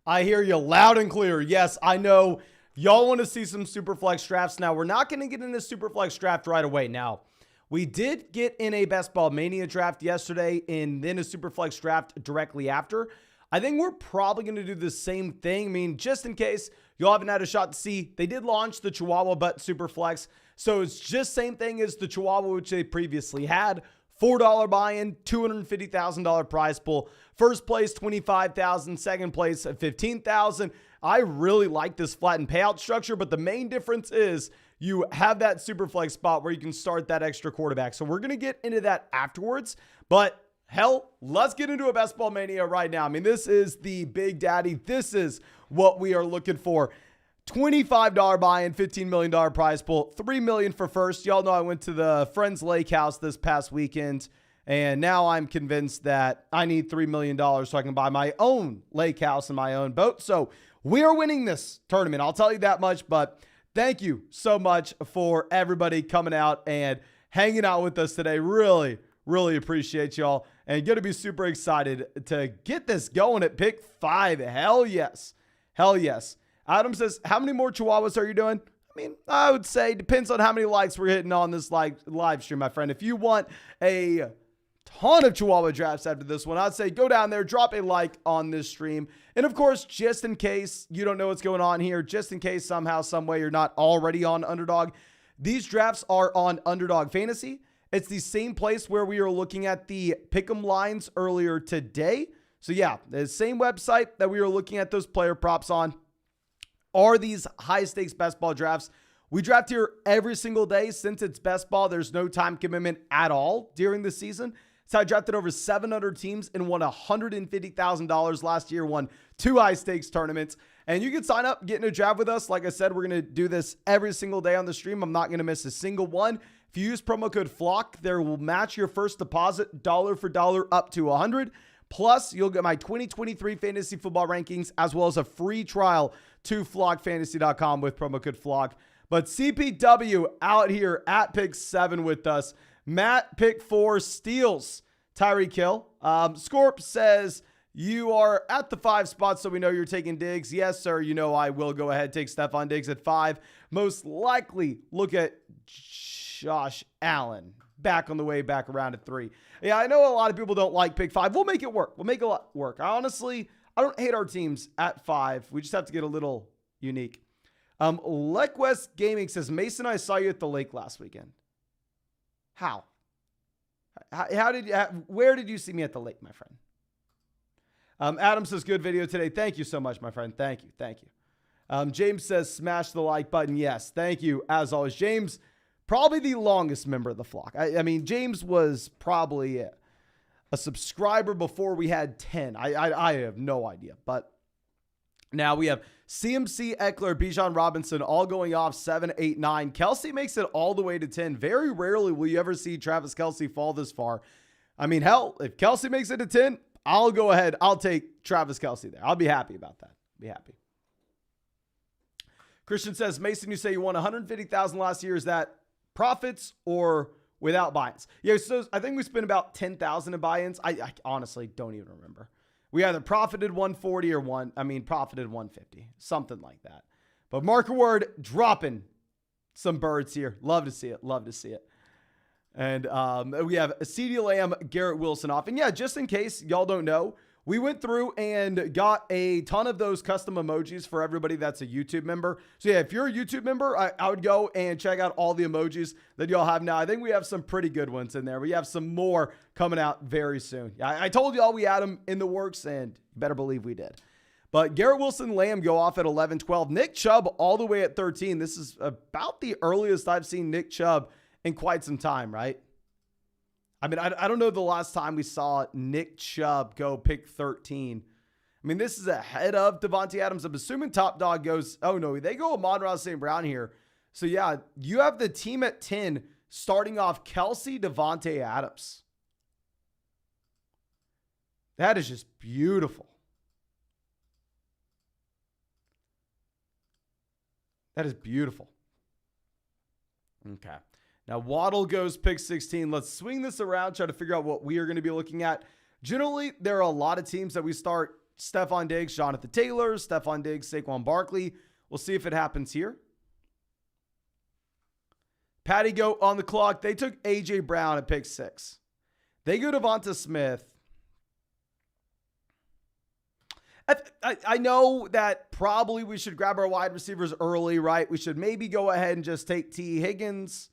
I hear you loud and clear. Yes, I know y'all want to see some Superflex drafts. Now, we're not going to get into Superflex draft right away. Now, we did get in a Best Ball Mania draft yesterday and then a Superflex draft directly after. I think we're probably going to do the same thing. I mean, just in case y'all haven't had a shot to see, they did launch the Chihuahua Butt Superflex. So it's just same thing as the Chihuahua, which they previously had. $4 buy-in, $250,000 prize pool. First place, $25,000. Second place, $15,000. I really like this flattened payout structure, but the main difference is you have that super flex spot where you can start that extra quarterback. So we're going to get into that afterwards, but hell, let's get into a Best Ball Mania right now. I mean, this is the Big Daddy. This is what we are looking for. $25 buy-in, $15 million prize pool, $3 million for first. Y'all know I went to the Friends Lake House this past weekend, and now I'm convinced that I need $3 million so I can buy my own lake house and my own boat. So we are winning this tournament. I'll tell you that much, but thank you so much for everybody coming out and hanging out with us today. Really, really appreciate y'all, and going to be super excited to get this going at pick 5. Hell yes. Hell yes. Adam says, how many more Chihuahuas are you doing? I mean, I would say depends on how many likes we're hitting on this live stream, my friend. If you want a ton of Chihuahua drafts after this one, I'd say go down there, drop a like on this stream. And of course, just in case you don't know what's going on here, just in case somehow, some way you're not already on Underdog, these drafts are on Underdog Fantasy. It's the same place where we were looking at the pick'em lines earlier today. So yeah, the same website that we were looking at those player props on are these high stakes best ball drafts. We draft here every single day. Since it's best ball, there's no time commitment at all during the season. So I drafted over 700 teams and won $150,000 last year, won 2 high stakes tournaments. And you can sign up, get in a draft with us. Like I said, we're going to do this every single day on the stream. I'm not going to miss a single one. If you use promo code FLOCK, there will match your first deposit dollar for dollar up to $100. Plus, you'll get my 2023 fantasy football rankings as well as a free trial to flockfantasy.com with promo code FLOCK. But CPW out here at pick 7 with us. Matt, pick 4, steals Tyreek Hill. Scorp says, you are at the 5 spot, so we know you're taking Diggs. Yes, sir. You know I will go ahead, take Stephon Diggs at 5. Most likely look at Josh Allen back on the way back around at 3. Yeah, I know a lot of people don't like pick 5. We'll make it work. We'll make it work. I don't hate our teams at 5. We just have to get a little unique. Lek West Gaming says, Mason, I saw you at the lake last weekend. How? Where did you see me at the lake, my friend? Adam says, good video today. Thank you so much, my friend. Thank you. James says, smash the like button. Yes, thank you. As always, James, probably the longest member of the flock. I mean, James was probably a subscriber before we had 10. I have no idea. But now we have CMC, Eckler, Bijan Robinson all going off 7, 8, 9. Kelsey makes it all the way to 10. Very rarely will you ever see Travis Kelsey fall this far. I mean, hell, if Kelsey makes it to 10, I'll go ahead. I'll take Travis Kelsey there. I'll be happy about that. Be happy. Christian says, Mason, you say you won $150,000 last year. Is that profits or without buy-ins? Yeah, so I think we spent about $10,000 in buy-ins. I honestly don't even remember. We either profited 140 or profited 150, something like that. But Marker Word dropping some birds here. Love to see it. Love to see it. And we have CeeDee Lamb, Garrett Wilson off. And yeah, just in case y'all don't know, we went through and got a ton of those custom emojis for everybody that's a YouTube member. So yeah, if you're a YouTube member, I would go and check out all the emojis that y'all have now. I think we have some pretty good ones in there. We have some more coming out very soon. I told y'all we had them in the works, and you better believe we did. But Garrett Wilson, Lamb go off at 11, 12. Nick Chubb all the way at 13. This is about the earliest I've seen Nick Chubb in quite some time, right? I mean, I don't know the last time we saw Nick Chubb go pick 13. I mean, this is ahead of Devontae Adams. I'm assuming Top Dog goes, oh no, they go Amon-Ra St. Brown here. So yeah, you have the team at 10 starting off Kelsey, Devontae Adams. That is just beautiful. That is beautiful. Okay. Now, Waddle goes pick 16. Let's swing this around, try to figure out what we are going to be looking at. Generally, there are a lot of teams that we start Stephon Diggs, Jonathan Taylor, Stephon Diggs, Saquon Barkley. We'll see if it happens here. Patty Goat on the clock. They took A.J. Brown at pick 6. They go to Devonta Smith. I know that probably we should grab our wide receivers early, right? We should maybe go ahead and just take T. Higgins.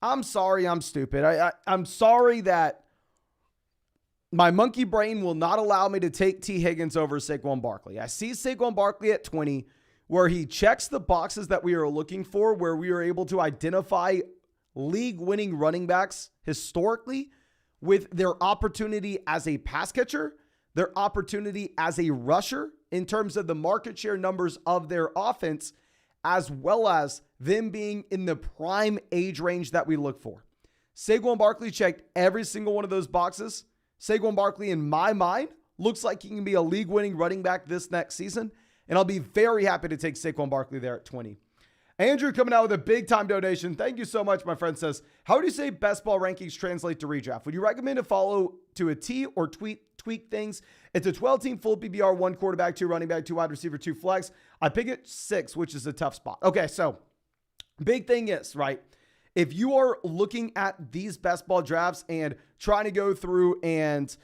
I'm sorry, I'm stupid. I'm sorry that my monkey brain will not allow me to take T. Higgins over Saquon Barkley. I see Saquon Barkley at 20, where he checks the boxes that we are looking for, where we are able to identify league-winning running backs historically with their opportunity as a pass catcher, their opportunity as a rusher in terms of the market share numbers of their offense, as well as them being in the prime age range that we look for. Saquon Barkley checked every single one of those boxes. Saquon Barkley, in my mind, looks like he can be a league-winning running back this next season, and I'll be very happy to take Saquon Barkley there at 20. Andrew coming out with a big-time donation. Thank you so much, my friend. Says, how do you say best ball rankings translate to redraft? Would you recommend to follow to a T or tweak things? It's a 12-team full PPR, 1 quarterback, 2 running back, 2 wide receiver, 2 flex. I pick it 6, which is a tough spot. Okay, so big thing is, right, if you are looking at these best ball drafts and trying to go through and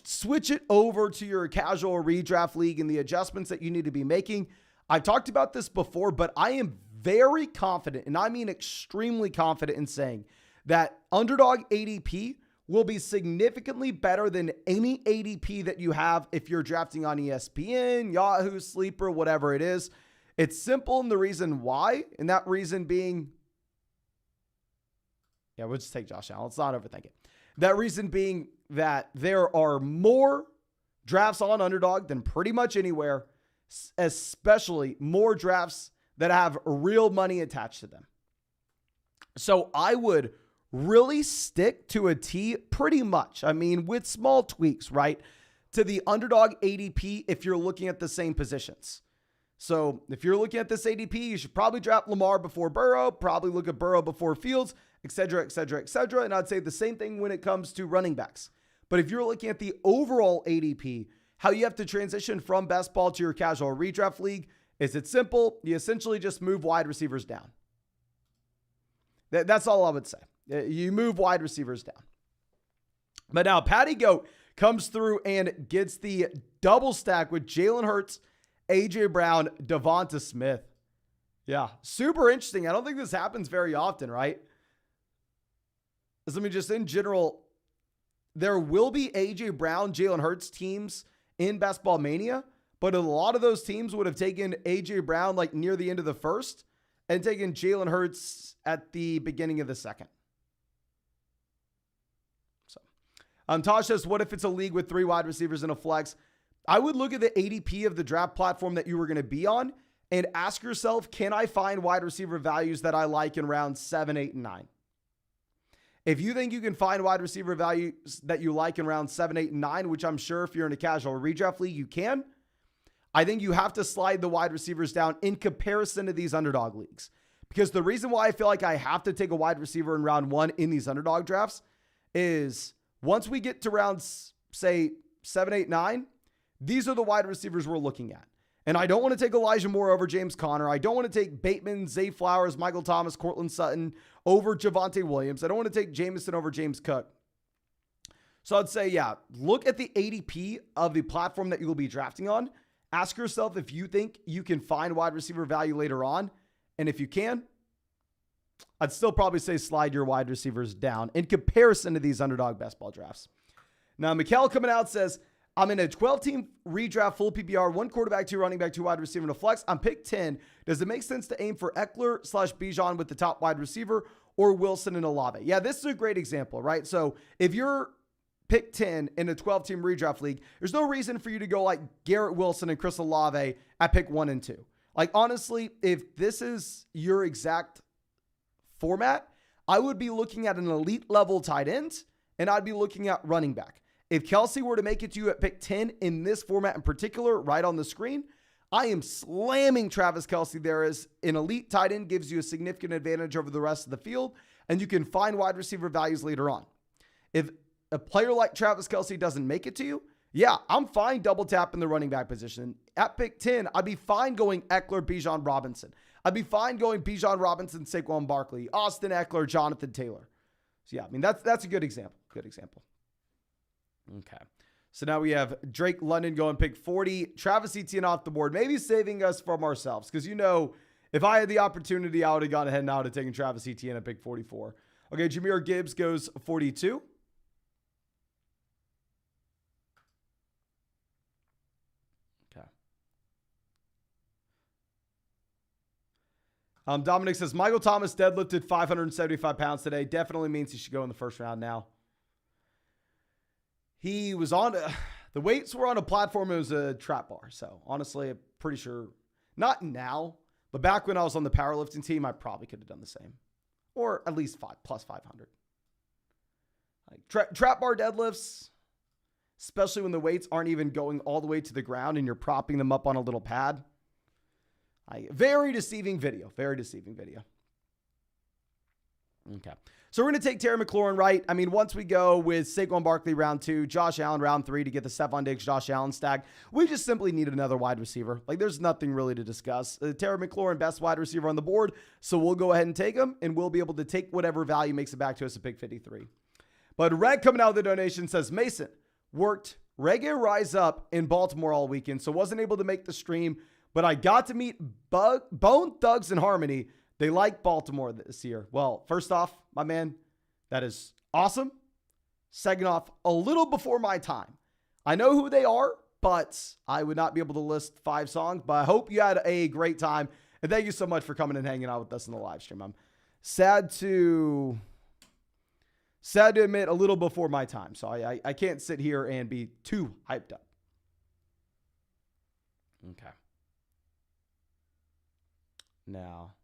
switch it over to your casual redraft league and the adjustments that you need to be making, I've talked about this before, but I am very confident, and I mean extremely confident in saying that Underdog ADP will be significantly better than any ADP that you have if you're drafting on ESPN, Yahoo, Sleeper, whatever it is. It's simple, and the reason why, and that reason being, yeah, we'll just take Josh Allen. Let's not overthink it. That reason being that there are more drafts on Underdog than pretty much anywhere, especially more drafts that have real money attached to them. So I would really stick to a T pretty much. I mean, with small tweaks, right? To the Underdog ADP if you're looking at the same positions. So if you're looking at this ADP, you should probably draft Lamar before Burrow, probably look at Burrow before Fields, et cetera, et cetera, et cetera. And I'd say the same thing when it comes to running backs. But if you're looking at the overall ADP, how you have to transition from best ball to your casual redraft league, is it simple? You essentially just move wide receivers down. That's all I would say. You move wide receivers down. But now Patty Goat comes through and gets the double stack with Jalen Hurts, A.J. Brown, Devonta Smith. Yeah, super interesting. I don't think this happens very often, right? I mean, just in general, there will be A.J. Brown, Jalen Hurts teams in Best Ball Mania, but a lot of those teams would have taken A.J. Brown like near the end of the first and taken Jalen Hurts at the beginning of the second. So, Tosh says, what if it's a league with 3 wide receivers and a flex? I would look at the ADP of the draft platform that you were going to be on and ask yourself, can I find wide receiver values that I like in rounds 7, 8, and 9? If you think you can find wide receiver values that you like in rounds 7, 8, and 9, which I'm sure if you're in a casual redraft league, you can, I think you have to slide the wide receivers down in comparison to these Underdog leagues. Because the reason why I feel like I have to take a wide receiver in round 1 in these Underdog drafts is once we get to rounds, say, 7, 8, 9, these are the wide receivers we're looking at. And I don't want to take Elijah Moore over James Conner. I don't want to take Bateman, Zay Flowers, Michael Thomas, Cortland Sutton over Javonte Williams. I don't want to take Jameson over James Cook. So I'd say, yeah, look at the ADP of the platform that you will be drafting on. Ask yourself if you think you can find wide receiver value later on. And if you can, I'd still probably say slide your wide receivers down in comparison to these Underdog best ball drafts. Now, Mikkel coming out says, I'm in a 12-team redraft full PPR, 1 quarterback, 2 running back, 2 wide receiver, and a flex. I'm pick 10. Does it make sense to aim for Eckler/Bijan with the top wide receiver or Wilson and Olave? Yeah, this is a great example, right? So if you're pick 10 in a 12-team redraft league, there's no reason for you to go like Garrett Wilson and Chris Olave at pick 1 and 2. Like, honestly, if this is your exact format, I would be looking at an elite level tight end, and I'd be looking at running back. If Kelsey were to make it to you at pick 10 in this format in particular, right on the screen, I am slamming Travis Kelsey there as an elite tight end, gives you a significant advantage over the rest of the field, and you can find wide receiver values later on. If a player like Travis Kelsey doesn't make it to you, Yeah, I'm fine double tapping the running back position. At pick 10, I'd be fine going Eckler, Bijan Robinson. I'd be fine going Bijan Robinson, Saquon Barkley, Austin Eckler, Jonathan Taylor. So yeah, I mean, that's a good example. Good example. Okay. So now we have Drake London going pick 40. Travis Etienne off the board, maybe saving us from ourselves. Because, if I had the opportunity, I would have gone ahead and I would have taken Travis Etienne at pick 44. Okay, Jahmyr Gibbs goes 42. Okay. Dominic says, Michael Thomas deadlifted 575 pounds today. Definitely means he should go in the first round now. He was on, the weights were on a platform. It was a trap bar. So honestly, I'm pretty sure, not now, but back when I was on the powerlifting team, I probably could have done the same. Or at least plus 500. Like trap bar deadlifts, especially when the weights aren't even going all the way to the ground and you're propping them up on a little pad. Very deceiving video. Very deceiving video. Okay. So we're going to take Terry McLaurin, right? I mean, once we go with Saquon Barkley round 2, Josh Allen round 3 to get the Stephon Diggs, Josh Allen stack, we just simply need another wide receiver. Like, there's nothing really to discuss. Terry McLaurin, best wide receiver on the board. So we'll go ahead and take him, and we'll be able to take whatever value makes it back to us at pick 53. But Red coming out of the donation says, Mason worked Reggae Rise Up in Baltimore all weekend, so wasn't able to make the stream, but I got to meet Bone Thugs and Harmony. They like Baltimore this year. Well, first off, my man, that is awesome. Second off, a little before my time. I know who they are, but I would not be able to list 5 songs, but I hope you had a great time. And thank you so much for coming and hanging out with us in the live stream. I'm sad to admit a little before my time. So I can't sit here and be too hyped up. Okay. Now,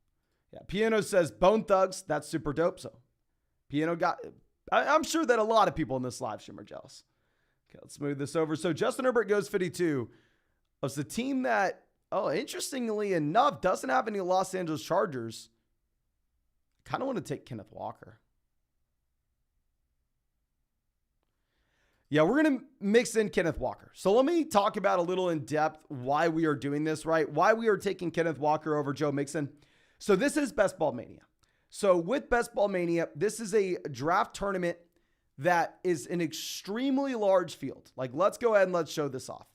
yeah, Piano says Bone Thugs. That's super dope. So Piano I'm sure that a lot of people in this live stream are jealous. Okay, let's move this over. So Justin Herbert goes 52. It's the team that, interestingly enough, doesn't have any Los Angeles Chargers. I kind of want to take Kenneth Walker. Yeah, we're going to mix in Kenneth Walker. So let me talk about a little in depth why we are doing this, right? Why we are taking Kenneth Walker over Joe Mixon. So this is Best Ball Mania. So with Best Ball Mania, this is a draft tournament that is an extremely large field. Like, let's go ahead and let's show this off.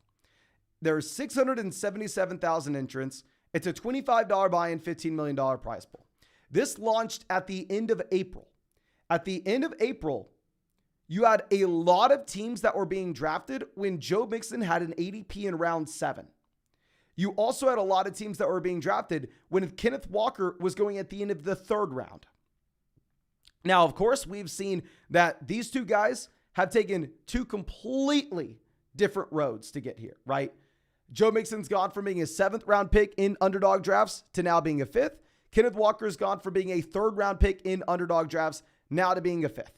There's 677,000 entrants. It's a $25 buy-in, $15 million prize pool. This launched at the end of April. At the end of April, you had a lot of teams that were being drafted when Joe Mixon had an ADP in round 7. You also had a lot of teams that were being drafted when Kenneth Walker was going at the end of the 3rd round. Now, of course, we've seen that these two guys have taken 2 completely different roads to get here, right? Joe Mixon's gone from being a 7th round pick in underdog drafts to now being a 5th. Kenneth Walker's gone from being a 3rd round pick in underdog drafts now to being a 5th.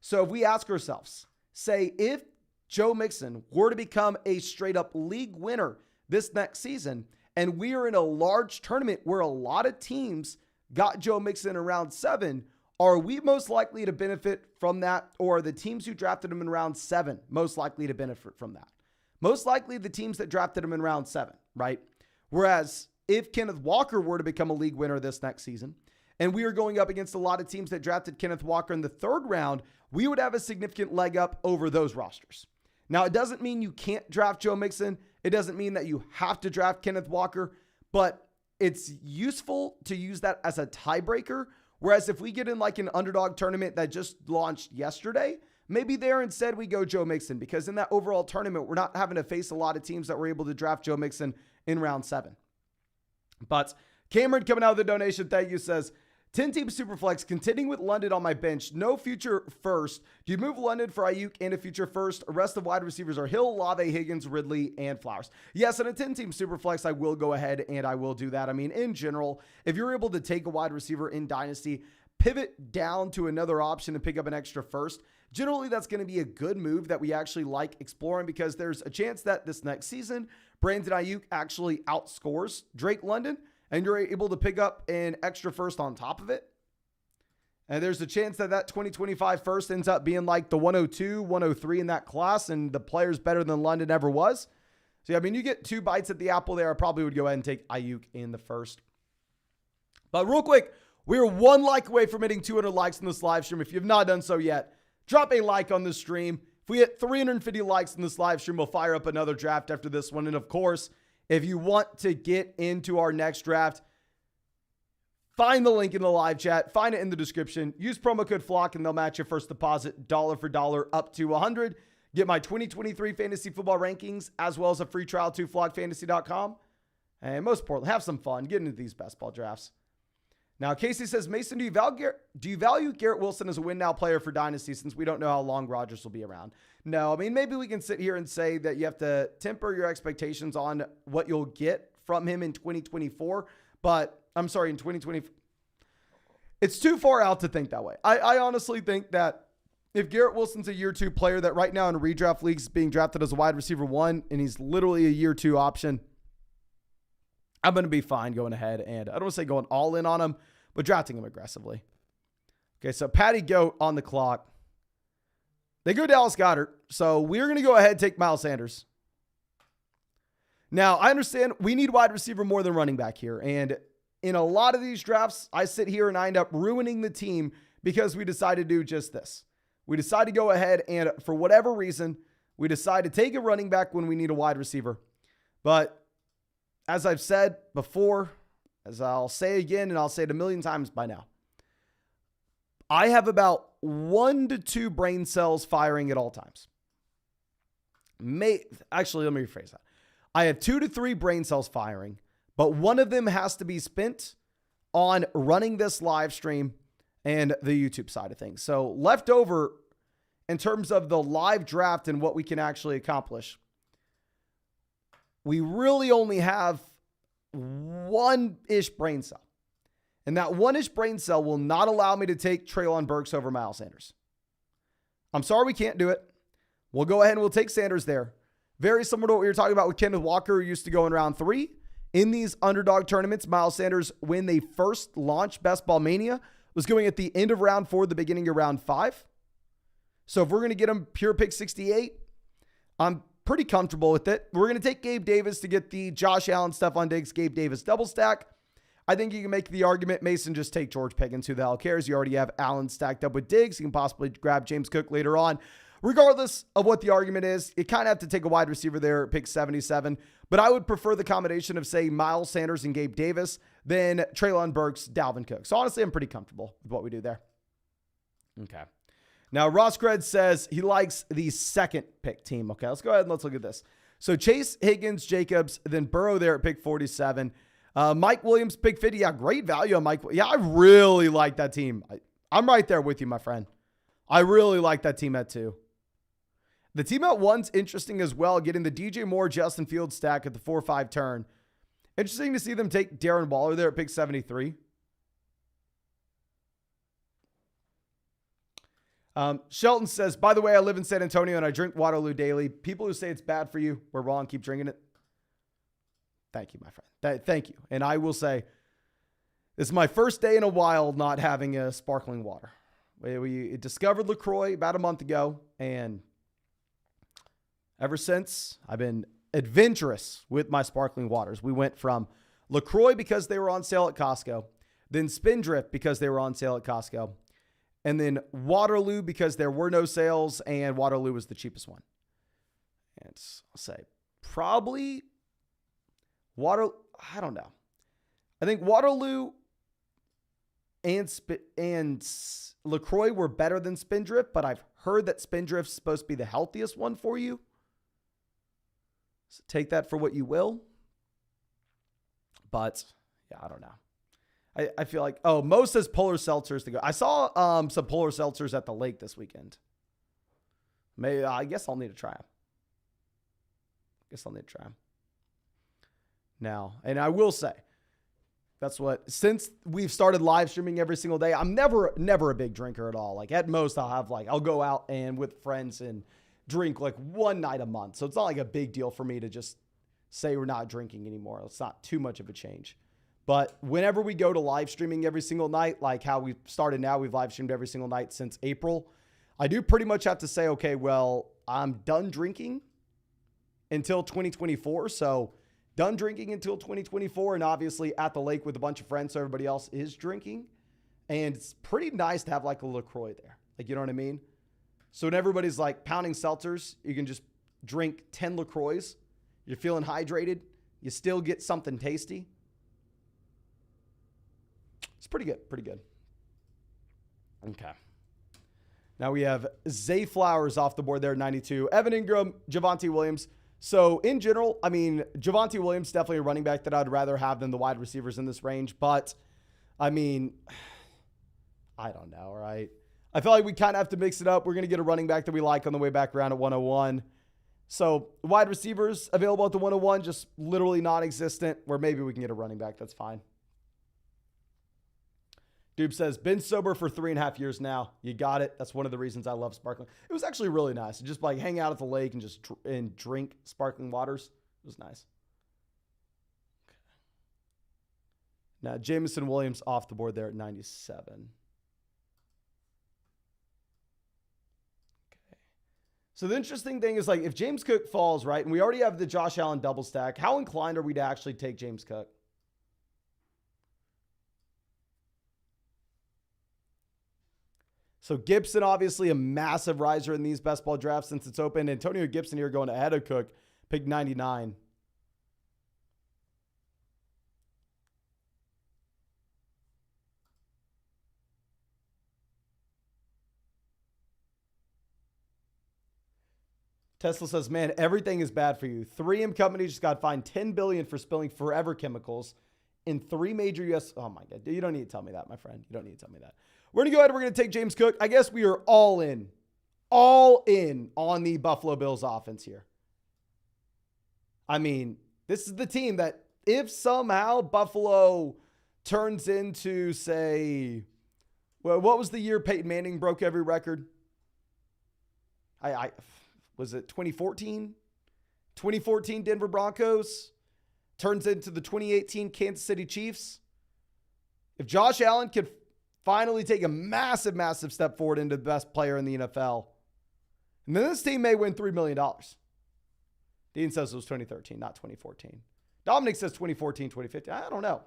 So if we ask ourselves, say if Joe Mixon were to become a straight up league winner this next season, and we are in a large tournament where a lot of teams got Joe Mixon in round 7, are we most likely to benefit from that? Or are the teams who drafted him in round 7 most likely to benefit from that? Most likely the teams that drafted him in round 7, right? Whereas if Kenneth Walker were to become a league winner this next season, and we are going up against a lot of teams that drafted Kenneth Walker in the 3rd round, we would have a significant leg up over those rosters. Now, it doesn't mean you can't draft Joe Mixon. It doesn't mean that you have to draft Kenneth Walker, but it's useful to use that as a tiebreaker. Whereas if we get in like an underdog tournament that just launched yesterday, maybe there instead we go Joe Mixon, because in that overall tournament, we're not having to face a lot of teams that were able to draft Joe Mixon in round 7. But Cameron coming out of the donation, thank you, says, 10-team Superflex, contending with London on my bench. No future first. Do you move London for Ayuk and a future first? The rest of wide receivers are Hill, Olave, Higgins, Ridley, and Flowers. Yes, in a 10-team Superflex, I will go ahead and I will do that. I mean, in general, if you're able to take a wide receiver in Dynasty, pivot down to another option and pick up an extra first, generally that's going to be a good move that we actually like exploring, because there's a chance that this next season, Brandon Ayuk actually outscores Drake London, and you're able to pick up an extra first on top of it. And there's a chance that that 2025 first ends up being like the 102, 103 in that class, and the player's better than London ever was. So, I mean, you get 2 bites at the apple there. I probably would go ahead and take Ayuk in the first. But real quick, we're 1 like away from hitting 200 likes in this live stream. If you have not done so yet, drop a like on this stream. If we hit 350 likes in this live stream, we'll fire up another draft after this one. And of course, if you want to get into our next draft, find the link in the live chat, find it in the description, use promo code FLOCK, and they'll match your first deposit dollar for dollar up to $100. Get my 2023 fantasy football rankings, as well as a free trial to flockfantasy.com. And most importantly, have some fun. Get into these best ball drafts. Now, Casey says, Mason, do you value Garrett Wilson as a win now player for Dynasty, since we don't know how long Rodgers will be around? No, I mean, maybe we can sit here and say that you have to temper your expectations on what you'll get from him in 2024. But I'm sorry, in 2020, it's too far out to think that way. I honestly think that if Garrett Wilson's a year 2 player that right now in redraft leagues is being drafted as a wide receiver 1, and he's literally a year 2 option, I'm going to be fine going ahead, and I don't want to say going all in on him, but drafting him aggressively. Okay, so Patty Goat on the clock. They go Dallas Goedert, so we're going to go ahead and take Miles Sanders. Now, I understand we need wide receiver more than running back here, and in a lot of these drafts, I sit here and I end up ruining the team because we decide to do just this. We decide to go ahead and, for whatever reason, we decide to take a running back when we need a wide receiver. But as I've said before, as I'll say again, and I'll say it a million times by now, I have about 1 to 2 brain cells firing at all times. Actually, let me rephrase that. I have 2 to 3 brain cells firing, but one of them has to be spent on running this live stream and the YouTube side of things. So left over in terms of the live draft and what we can actually accomplish, we really only have 1-ish brain cell. And that 1-ish brain cell will not allow me to take Treylon Burks over Miles Sanders. I'm sorry we can't do it. We'll go ahead and we'll take Sanders there. Very similar to what we were talking about with Kenneth Walker, who used to go in round 3. In these underdog tournaments, Miles Sanders, when they first launched Best Ball Mania, was going at the end of round 4, the beginning of round 5. So if we're going to get him pure pick 68, I'm pretty comfortable with it. We're going to take Gabe Davis to get the Josh Allen, Stephon Diggs, Gabe Davis double stack. I think you can make the argument, Mason, just take George Pickens. Who the hell cares? You already have Allen stacked up with Diggs. You can possibly grab James Cook later on. Regardless of what the argument is, you kind of have to take a wide receiver there at pick 77. But I would prefer the combination of, say, Miles Sanders and Gabe Davis than Treylon Burks, Dalvin Cook. So honestly, I'm pretty comfortable with what we do there. Okay. Now, Ross Cred says he likes the second pick team. Okay, let's go ahead and let's look at this. So Chase, Higgins, Jacobs, then Burrow there at pick 47. Mike Williams, pick 50. Yeah, great value on Mike. Yeah, I really like that team. I'm right there with you, my friend. I really like that team at 2. The team at 1's interesting as well, getting the DJ Moore, Justin Fields stack at the 4-5 turn. Interesting to see them take Darren Waller there at pick 73. Shelton says, by the way, I live in San Antonio and I drink Waterloo daily. People who say it's bad for you, we're wrong. Keep drinking it. Thank you, my friend. Thank you. And I will say, this is my first day in a while not having a sparkling water. We discovered LaCroix about a month ago, and ever since, I've been adventurous with my sparkling waters. We went from LaCroix because they were on sale at Costco, then Spindrift because they were on sale at Costco, and then Waterloo because there were no sales, and Waterloo was the cheapest one. And I'll say probably I don't know. I think Waterloo and LaCroix were better than Spindrift, but I've heard that Spindrift's supposed to be the healthiest one for you. So take that for what you will. But yeah, I don't know. I feel like, Mo says polar seltzers to go. I saw some polar seltzers at the lake this weekend. Maybe I guess I'll need to try them. Now, and I will say, since we've started live streaming every single day, I'm never a big drinker at all. Like at most I'll go out and with friends and drink like one night a month. So it's not like a big deal for me to just say we're not drinking anymore. It's not too much of a change. But whenever we go to live streaming every single night, like how we've started now, we've live streamed every single night since April. I do pretty much have to say, okay, well, I'm done drinking until 2024. So done drinking until 2024, and obviously at the lake with a bunch of friends, so everybody else is drinking. And it's pretty nice to have like a LaCroix there. Like, you know what I mean? So when everybody's like pounding seltzers, you can just drink 10 LaCroix. You're feeling hydrated. You still get something tasty. It's pretty good. Pretty good. Okay. Now we have Zay Flowers off the board there, 92. Evan Ingram, Javonte Williams. So in general, I mean, Javonte Williams, definitely a running back that I'd rather have than the wide receivers in this range. But, I mean, I don't know, right? I feel like we kind of have to mix it up. We're going to get a running back that we like on the way back around at 101. So wide receivers available at the 101, just literally non-existent, where maybe we can get a running back. That's fine. Dube says, been sober for 3.5 years now. You got it. That's one of the reasons I love sparkling. It was actually really nice. Just like hang out at the lake and just drink sparkling waters. It was nice. Okay. Now, Jameson Williams off the board there at 97. Okay. So the interesting thing is, like, if James Cook falls, right, and we already have the Josh Allen double stack, how inclined are we to actually take James Cook? So Gibson, obviously a massive riser in these best ball drafts since it's open. Antonio Gibson here going ahead of Cook, pick 99. Tesla says, man, everything is bad for you. 3M company just got fined $10 billion for spilling forever chemicals in 3 major U.S. Oh my God, you don't need to tell me that, my friend. You don't need to tell me that. We're going to go ahead and we're going to take James Cook. I guess we are all in on the Buffalo Bills offense here. I mean, this is the team that if somehow Buffalo turns into, say, well, what was the year Peyton Manning broke every record? Was it 2014? 2014 Denver Broncos turns into the 2018 Kansas City Chiefs. If Josh Allen could finally take a massive, massive step forward into the best player in the NFL, and then this team may win $3 million. Dean says it was 2013, not 2014. Dominic says 2014, 2015. I don't know.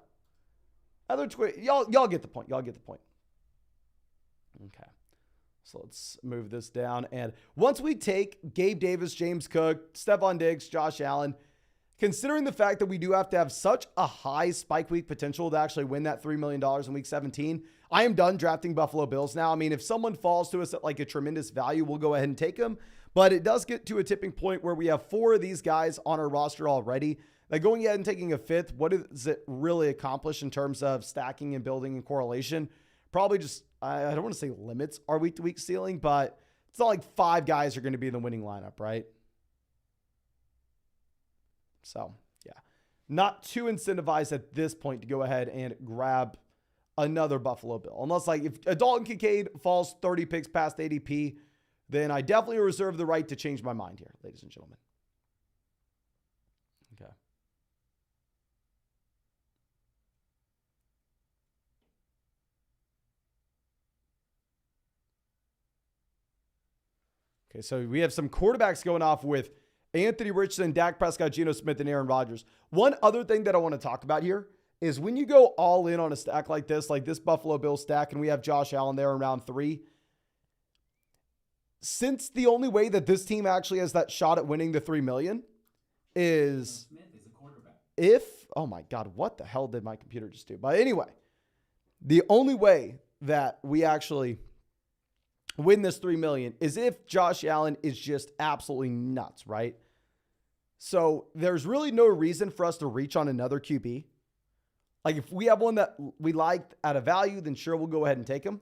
Y'all get the point. Y'all get the point. Okay. So let's move this down. And once we take Gabe Davis, James Cook, Stephon Diggs, Josh Allen, considering the fact that we do have to have such a high spike week potential to actually win that $3 million in week 17, I am done drafting Buffalo Bills now. I mean, if someone falls to us at like a tremendous value, we'll go ahead and take them. But it does get to a tipping point where we have 4 of these guys on our roster already. Like going ahead and taking a 5th, what does it really accomplish in terms of stacking and building and correlation? Probably just, I don't want to say limits our week-to-week ceiling, but it's not like 5 guys are going to be in the winning lineup, right? So, yeah. Not too incentivized at this point to go ahead and grab another Buffalo Bill. Unless, like, if Dalton Kincaid falls 30 picks past ADP, then I definitely reserve the right to change my mind here, ladies and gentlemen. Okay. Okay, so we have some quarterbacks going off with Anthony Richardson, Dak Prescott, Geno Smith, and Aaron Rodgers. One other thing that I want to talk about here is when you go all in on a stack like this Buffalo Bills stack, and we have Josh Allen there in round 3, since the only way that this team actually has that shot at winning the $3 million is Smith is a quarterback. Oh my God, what the hell did my computer just do? But anyway, the only way that we actually win this $3 million is if Josh Allen is just absolutely nuts, right? So there's really no reason for us to reach on another QB. Like if we have one that we liked at a value, then sure, we'll go ahead and take him.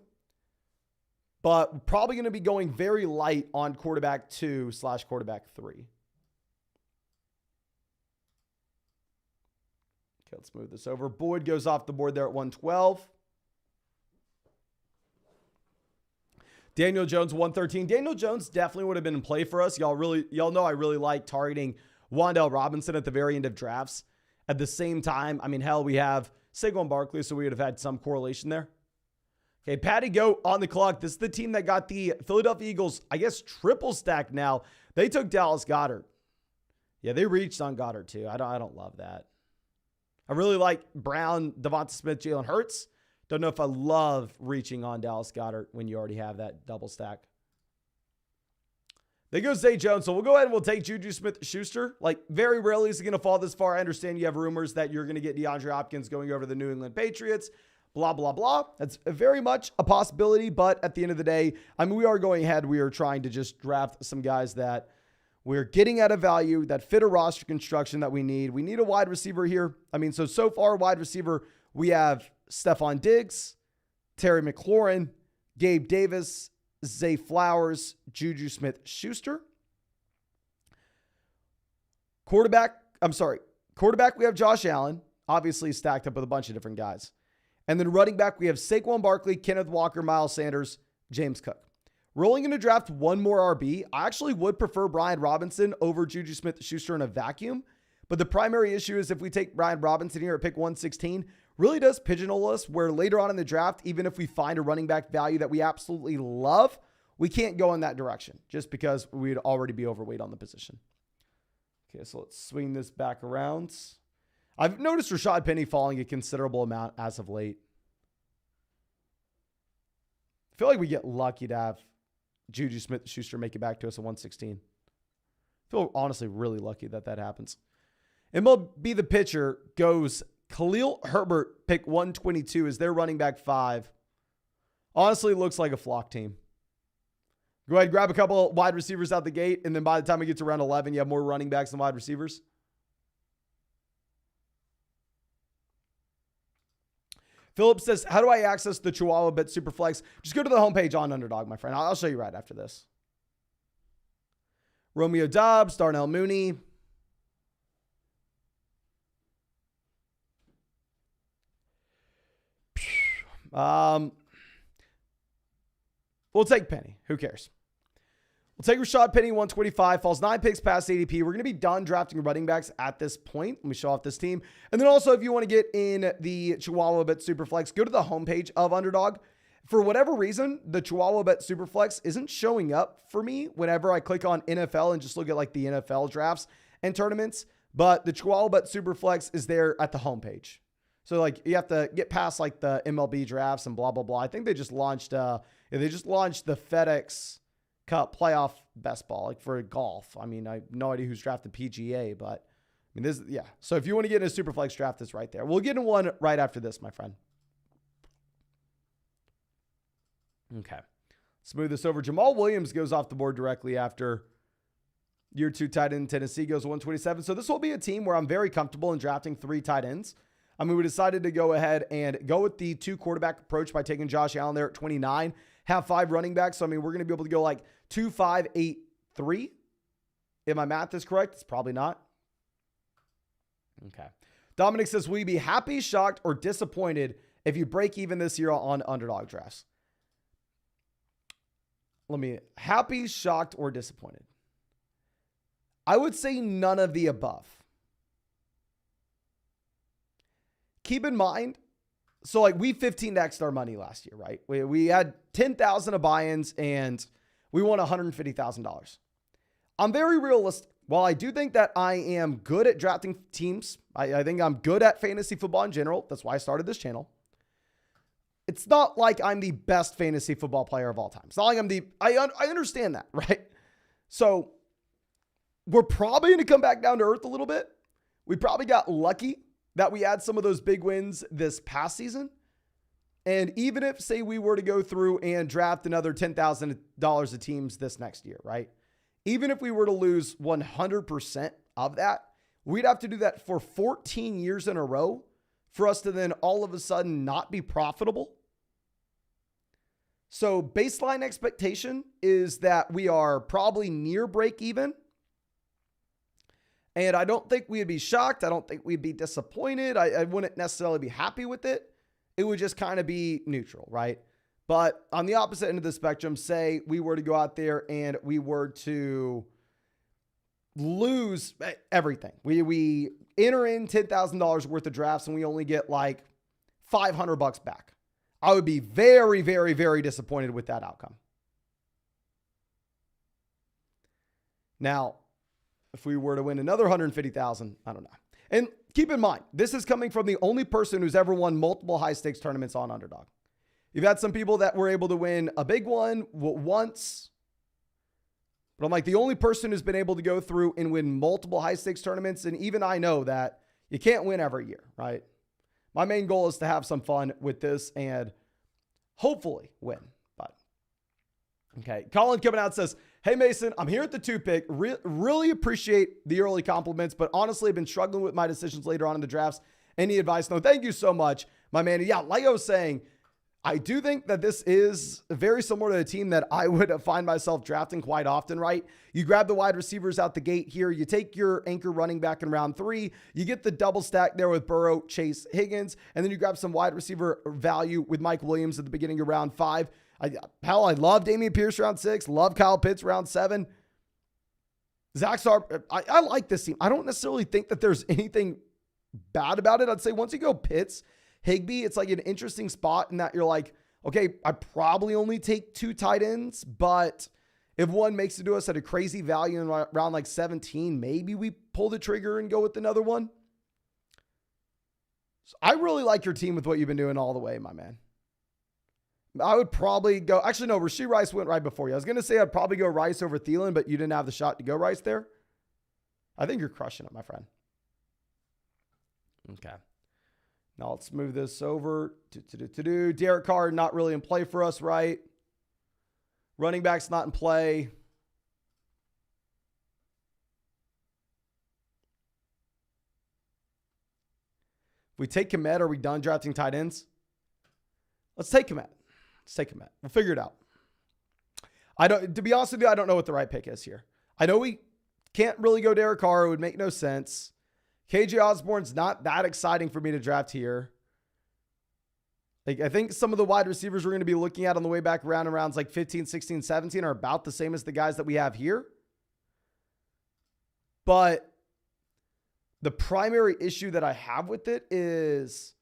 But we're probably going to be going very light on quarterback 2/quarterback 3. Okay, let's move this over. Boyd goes off the board there at 112. Daniel Jones, 113. Daniel Jones definitely would have been in play for us. Y'all know I really like targeting Wan'Dale Robinson at the very end of drafts. At the same time, I mean, hell, we have Saquon Barkley, so we would have had some correlation there. Okay, Patty Goat on the clock. This is the team that got the Philadelphia Eagles, I guess, triple stack now. They took Dallas Goedert. Yeah, they reached on Goddard too. I don't love that. I really like Brown, Devonta Smith, Jalen Hurts. Don't know if I love reaching on Dallas Goedert when you already have that double stack. There goes Zay Jones. So we'll go ahead and we'll take Juju Smith-Schuster. Like, very rarely is he going to fall this far. I understand you have rumors that you're going to get DeAndre Hopkins going over to the New England Patriots. Blah, blah, blah. That's very much a possibility. But at the end of the day, I mean, we are going ahead. We are trying to just draft some guys that we're getting at a value that fit a roster construction that we need. We need a wide receiver here. I mean, so far, wide receiver, we have Stephon Diggs, Terry McLaurin, Gabe Davis, Zay Flowers, Juju Smith-Schuster. Quarterback, we have Josh Allen, obviously stacked up with a bunch of different guys. And then running back, we have Saquon Barkley, Kenneth Walker, Miles Sanders, James Cook. We're only going to draft one more RB. I actually would prefer Brian Robinson over Juju Smith-Schuster in a vacuum. But the primary issue is if we take Brian Robinson here at pick 116, really does pigeonhole us where later on in the draft, even if we find a running back value that we absolutely love, we can't go in that direction just because we'd already be overweight on the position. Okay, so let's swing this back around. I've noticed Rashad Penny falling a considerable amount as of late. I feel like we get lucky to have Juju Smith-Schuster make it back to us at 116. I feel honestly really lucky that happens. MLB The Pitcher goes Khalil Herbert, pick 122, is their running back 5. Honestly, looks like a flock team. Go ahead, grab a couple wide receivers out the gate, and then by the time we get to round 11, you have more running backs than wide receivers. Philip says, how do I access the Chihuahua Bet Superflex? Just go to the homepage on Underdog, my friend. I'll show you right after this. Romeo Doubs, Darnell Mooney. We'll take Penny. Who cares? We'll take Rashad Penny, 125. Falls 9 picks past ADP. We're going to be done drafting running backs at this point. Let me show off this team. And then also, if you want to get in the Chihuahua Bet Superflex, go to the homepage of Underdog. For whatever reason, the Chihuahua Bet Superflex isn't showing up for me whenever I click on NFL and just look at like the NFL drafts and tournaments. But the Chihuahua Bet Superflex is there at the homepage. So like you have to get past like the MLB drafts and blah, blah, blah. I think they just launched the FedEx Cup playoff best ball, like for golf. I mean, I have no idea who's drafted PGA, but I mean, yeah. So if you want to get in a Superflex draft, it's right there. We'll get in one right after this, my friend. Okay. Smooth this over. Jamal Williams goes off the board directly after year 2 tight end. Tennessee goes 127. So this will be a team where I'm very comfortable in drafting 3 tight ends. I mean, we decided to go ahead and go with the 2 quarterback approach by taking Josh Allen there at 29, have 5 running backs. So, I mean, we're going to be able to go like 2, 5, 8, 3. If my math is correct, it's probably not. Okay. Dominic says, will you be happy, shocked, or disappointed if you break even this year on Underdog drafts? Happy, shocked, or disappointed? I would say none of the above. Keep in mind, so like we 15x'd our money last year, right? We had 10,000 of buy-ins and we won $150,000. I'm very realistic. While I do think that I am good at drafting teams, I think I'm good at fantasy football in general. That's why I started this channel. It's not like I'm the best fantasy football player of all time. It's not like I understand that, right? So we're probably going to come back down to earth a little bit. We probably got lucky that we had some of those big wins this past season. And even if, say, we were to go through and draft another $10,000 of teams this next year, right? Even if we were to lose 100% of that, we'd have to do that for 14 years in a row for us to then all of a sudden not be profitable. So baseline expectation is that we are probably near break even. And I don't think we'd be shocked. I don't think we'd be disappointed. I wouldn't necessarily be happy with it. It would just kind of be neutral, right? But on the opposite end of the spectrum, say we were to go out there and we were to lose everything. We enter in $10,000 worth of drafts and we only get like $500 back. I would be very, very, very disappointed with that outcome. Now, if we were to win another 150,000, I don't know. And keep in mind, this is coming from the only person who's ever won multiple high stakes tournaments on Underdog. You've had some people that were able to win a big one once, but I'm like the only person who's been able to go through and win multiple high stakes tournaments. And even I know that you can't win every year, right? My main goal is to have some fun with this and hopefully win. But okay, Colin coming out says, "Hey Mason, I'm here at the 2 pick. Really appreciate the early compliments, but honestly, I've been struggling with my decisions later on in the drafts. Any advice?" No, thank you so much, my man. Yeah, like I was saying, I do think that this is very similar to a team that I would find myself drafting quite often, right? You grab the wide receivers out the gate here. You take your anchor running back in round 3. You get the double stack there with Burrow, Chase, Higgins, and then you grab some wide receiver value with Mike Williams at the beginning of round 5. I love Dameon Pierce round 6. Love Kyle Pitts round 7. Zach Sarp, I like this team. I don't necessarily think that there's anything bad about it. I'd say once you go Pitts, Higbee, it's like an interesting spot in that you're like, okay, I probably only take 2 tight ends, but if one makes it to us at a crazy value in around like 17, maybe we pull the trigger and go with another one. So I really like your team with what you've been doing all the way, my man. I would probably go, actually no, Rashee Rice went right before you. I was going to say I'd probably go Rice over Thielen, but you didn't have the shot to go Rice there. I think you're crushing it, my friend. Okay. Now let's move this over to Derek Carr, not really in play for us, right? Running back's not in play. If we take Komet, are we done drafting tight ends? Let's take Komet. We'll figure it out. To be honest with you, I don't know what the right pick is here. I know we can't really go Derek Carr. It would make no sense. KJ Osborne's not that exciting for me to draft here. Like, I think some of the wide receivers we're going to be looking at on the way back around in rounds like 15, 16, 17 are about the same as the guys that we have here. But the primary issue that I have with it is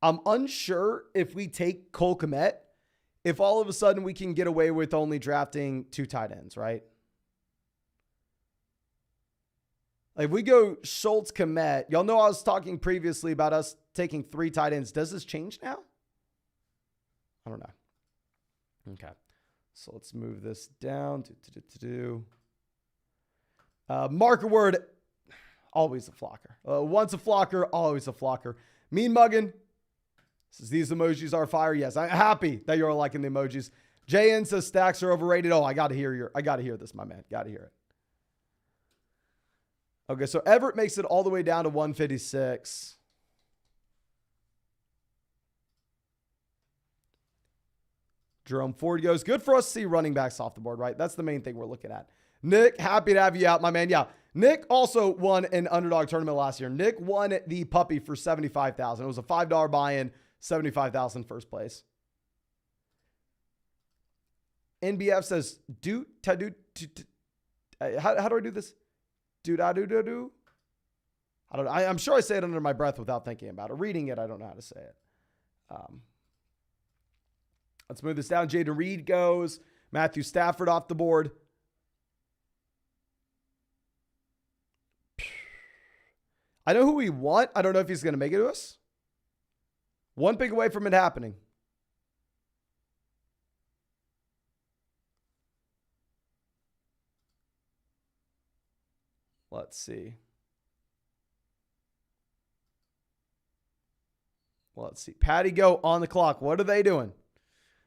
I'm unsure if we take Cole Kmet, if all of a sudden we can get away with only drafting 2 tight ends, right? Like if we go Schultz, Kmet, y'all know I was talking previously about us taking 3 tight ends. Does this change now? I don't know. Okay. So let's move this down. Marker word, always a flocker. Once a flocker, always a flocker. Mean Muggin says these emojis are fire. Yes, I'm happy that you're liking the emojis. JN says stacks are overrated. Oh, I got to hear this, my man. Got to hear it. Okay, so Everett makes it all the way down to 156. Jerome Ford goes, good for us to see running backs off the board, right? That's the main thing we're looking at. Nick, happy to have you out, my man. Yeah, Nick also won an Underdog tournament last year. Nick won the puppy for $75,000. It was a $5 buy-in, $75,000 first place. NBF says, how do I do this? I don't know. I'm sure I say it under my breath without thinking about it. Reading it, I don't know how to say it. Let's move this down. Jaden Reed goes. Matthew Stafford off the board. I know who we want. I don't know if he's going to make it to us. 1 pick away from it happening. Let's see. Patty go on the clock. What are they doing?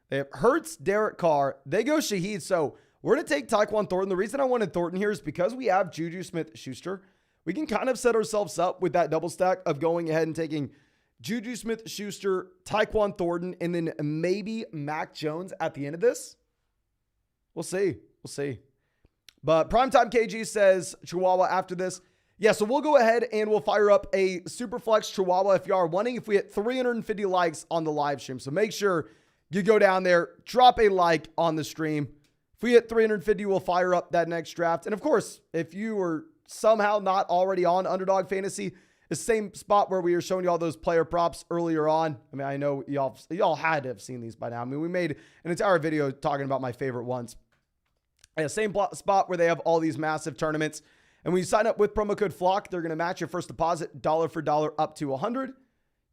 They have Hurts, Derek Carr. They go Shaheed. So we're going to take Tyquan Thornton. The reason I wanted Thornton here is because we have Juju Smith-Schuster. We can kind of set ourselves up with that double stack of going ahead and taking Juju Smith-Schuster, Tyquan Thornton, and then maybe Mac Jones at the end of this. We'll see. But Primetime KG says Chihuahua after this. Yeah, so we'll go ahead and we'll fire up a Superflex Chihuahua if you are wanting. If we hit 350 likes on the live stream. So make sure you go down there, drop a like on the stream. If we hit 350, we'll fire up that next draft. And of course, if you are somehow not already on Underdog Fantasy, the same spot where we were showing you all those player props earlier on. I mean, I know y'all had to have seen these by now. I mean, we made an entire video talking about my favorite ones. Yeah, same spot where they have all these massive tournaments. And when you sign up with promo code FLOCK, they're going to match your first deposit dollar for dollar up to $100.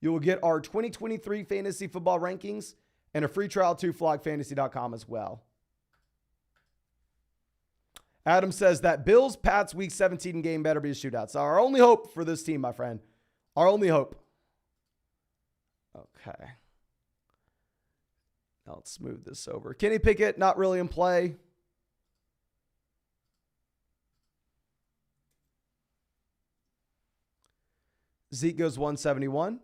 You will get our 2023 fantasy football rankings and a free trial to flockfantasy.com as well. Adam says that Bills-Pats Week 17 game better be a shootout. So our only hope for this team, my friend. Our only hope. Okay. Now let's smooth this over. Kenny Pickett, not really in play. Zeke goes 171.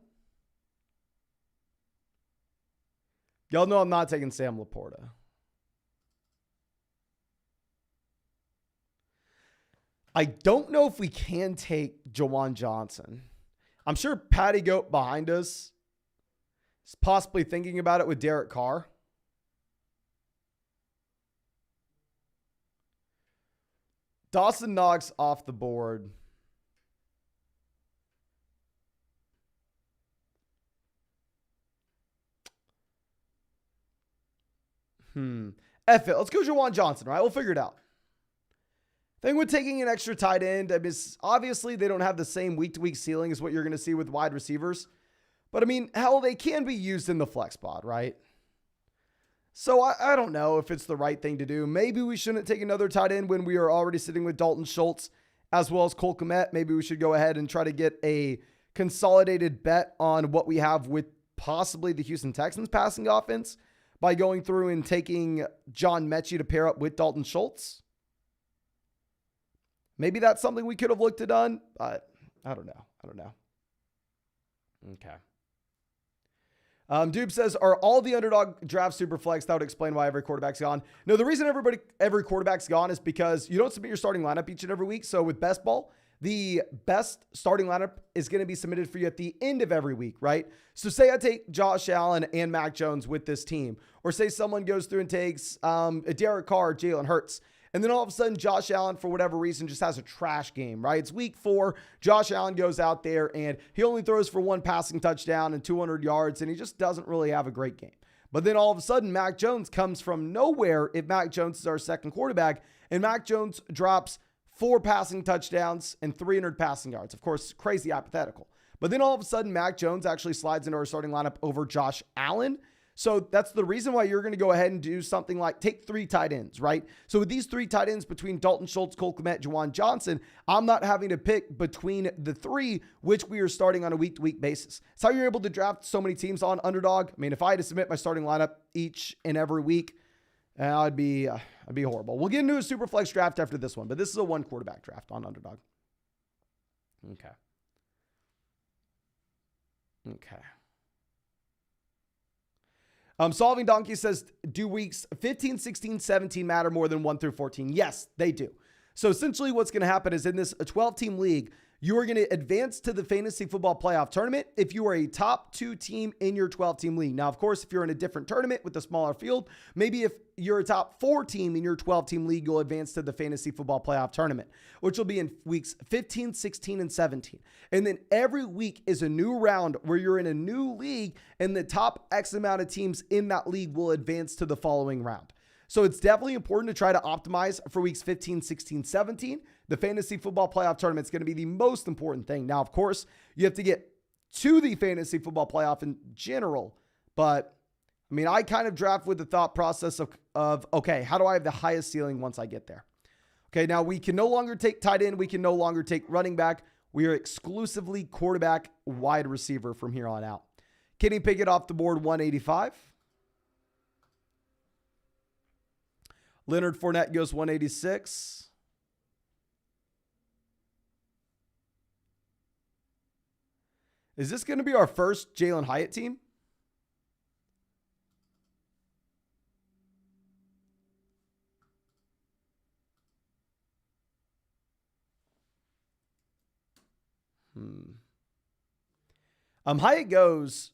Y'all know I'm not taking Sam Laporta. I don't know if we can take Jawan Johnson. I'm sure Patty Goat behind us is possibly thinking about it with Derek Carr. Dawson Knox off the board. F it. Let's go Jawan Johnson, right? We'll figure it out. Thing with taking an extra tight end, I mean, obviously they don't have the same week-to-week ceiling as what you're going to see with wide receivers. But, I mean, hell, they can be used in the flex spot, right? So, I don't know if it's the right thing to do. Maybe we shouldn't take another tight end when we are already sitting with Dalton Schultz as well as Cole Kmet. Maybe we should go ahead and try to get a consolidated bet on what we have with possibly the Houston Texans passing offense by going through and taking John Mechie to pair up with Dalton Schultz. Maybe that's something we could have looked at done, but I don't know. Okay. Dube says, are all the underdog draft super flex? That would explain why every quarterback's gone. No, the reason every quarterback's gone is because you don't submit your starting lineup each and every week. So with best ball, the best starting lineup is going to be submitted for you at the end of every week, right? So say I take Josh Allen and Mac Jones with this team, or say someone goes through and takes a Derek Carr, Jalen Hurts. And then all of a sudden, Josh Allen, for whatever reason, just has a trash game, right? It's week 4. Josh Allen goes out there and he only throws for 1 passing touchdown and 200 yards, and he just doesn't really have a great game. But then all of a sudden, Mac Jones comes from nowhere if Mac Jones is our second quarterback, and Mac Jones drops 4 passing touchdowns and 300 passing yards. Of course, crazy hypothetical. But then all of a sudden, Mac Jones actually slides into our starting lineup over Josh Allen. So that's the reason why you're going to go ahead and do something like take 3 tight ends, right? So with these 3 tight ends between Dalton Schultz, Cole Kmet, Jawan Johnson, I'm not having to pick between the 3, which we are starting on a week-to-week basis. It's how you're able to draft so many teams on Underdog. I mean, if I had to submit my starting lineup each and every week, I'd be horrible. We'll get into a super flex draft after this one, but this is a 1 quarterback draft on Underdog. Okay. Solving Donkey says, do weeks 15, 16, 17 matter more than 1 through 14? Yes, they do. So essentially what's going to happen is in this 12-team league, you are going to advance to the fantasy football playoff tournament if you are a top 2 team in your 12-team league. Now, of course, if you're in a different tournament with a smaller field, maybe if you're a top 4 team in your 12-team league, you'll advance to the fantasy football playoff tournament, which will be in weeks 15, 16, and 17. And then every week is a new round where you're in a new league and the top X amount of teams in that league will advance to the following round. So it's definitely important to try to optimize for weeks 15, 16, 17. The fantasy football playoff tournament is going to be the most important thing. Now, of course, you have to get to the fantasy football playoff in general. But, I mean, I kind of draft with the thought process of okay, how do I have the highest ceiling once I get there? Okay, now we can no longer take tight end. We can no longer take running back. We are exclusively quarterback, wide receiver from here on out. Kenny Pickett off the board, 185. Leonard Fournette goes 186. Is this going to be our first Jalen Hyatt team? Hyatt goes.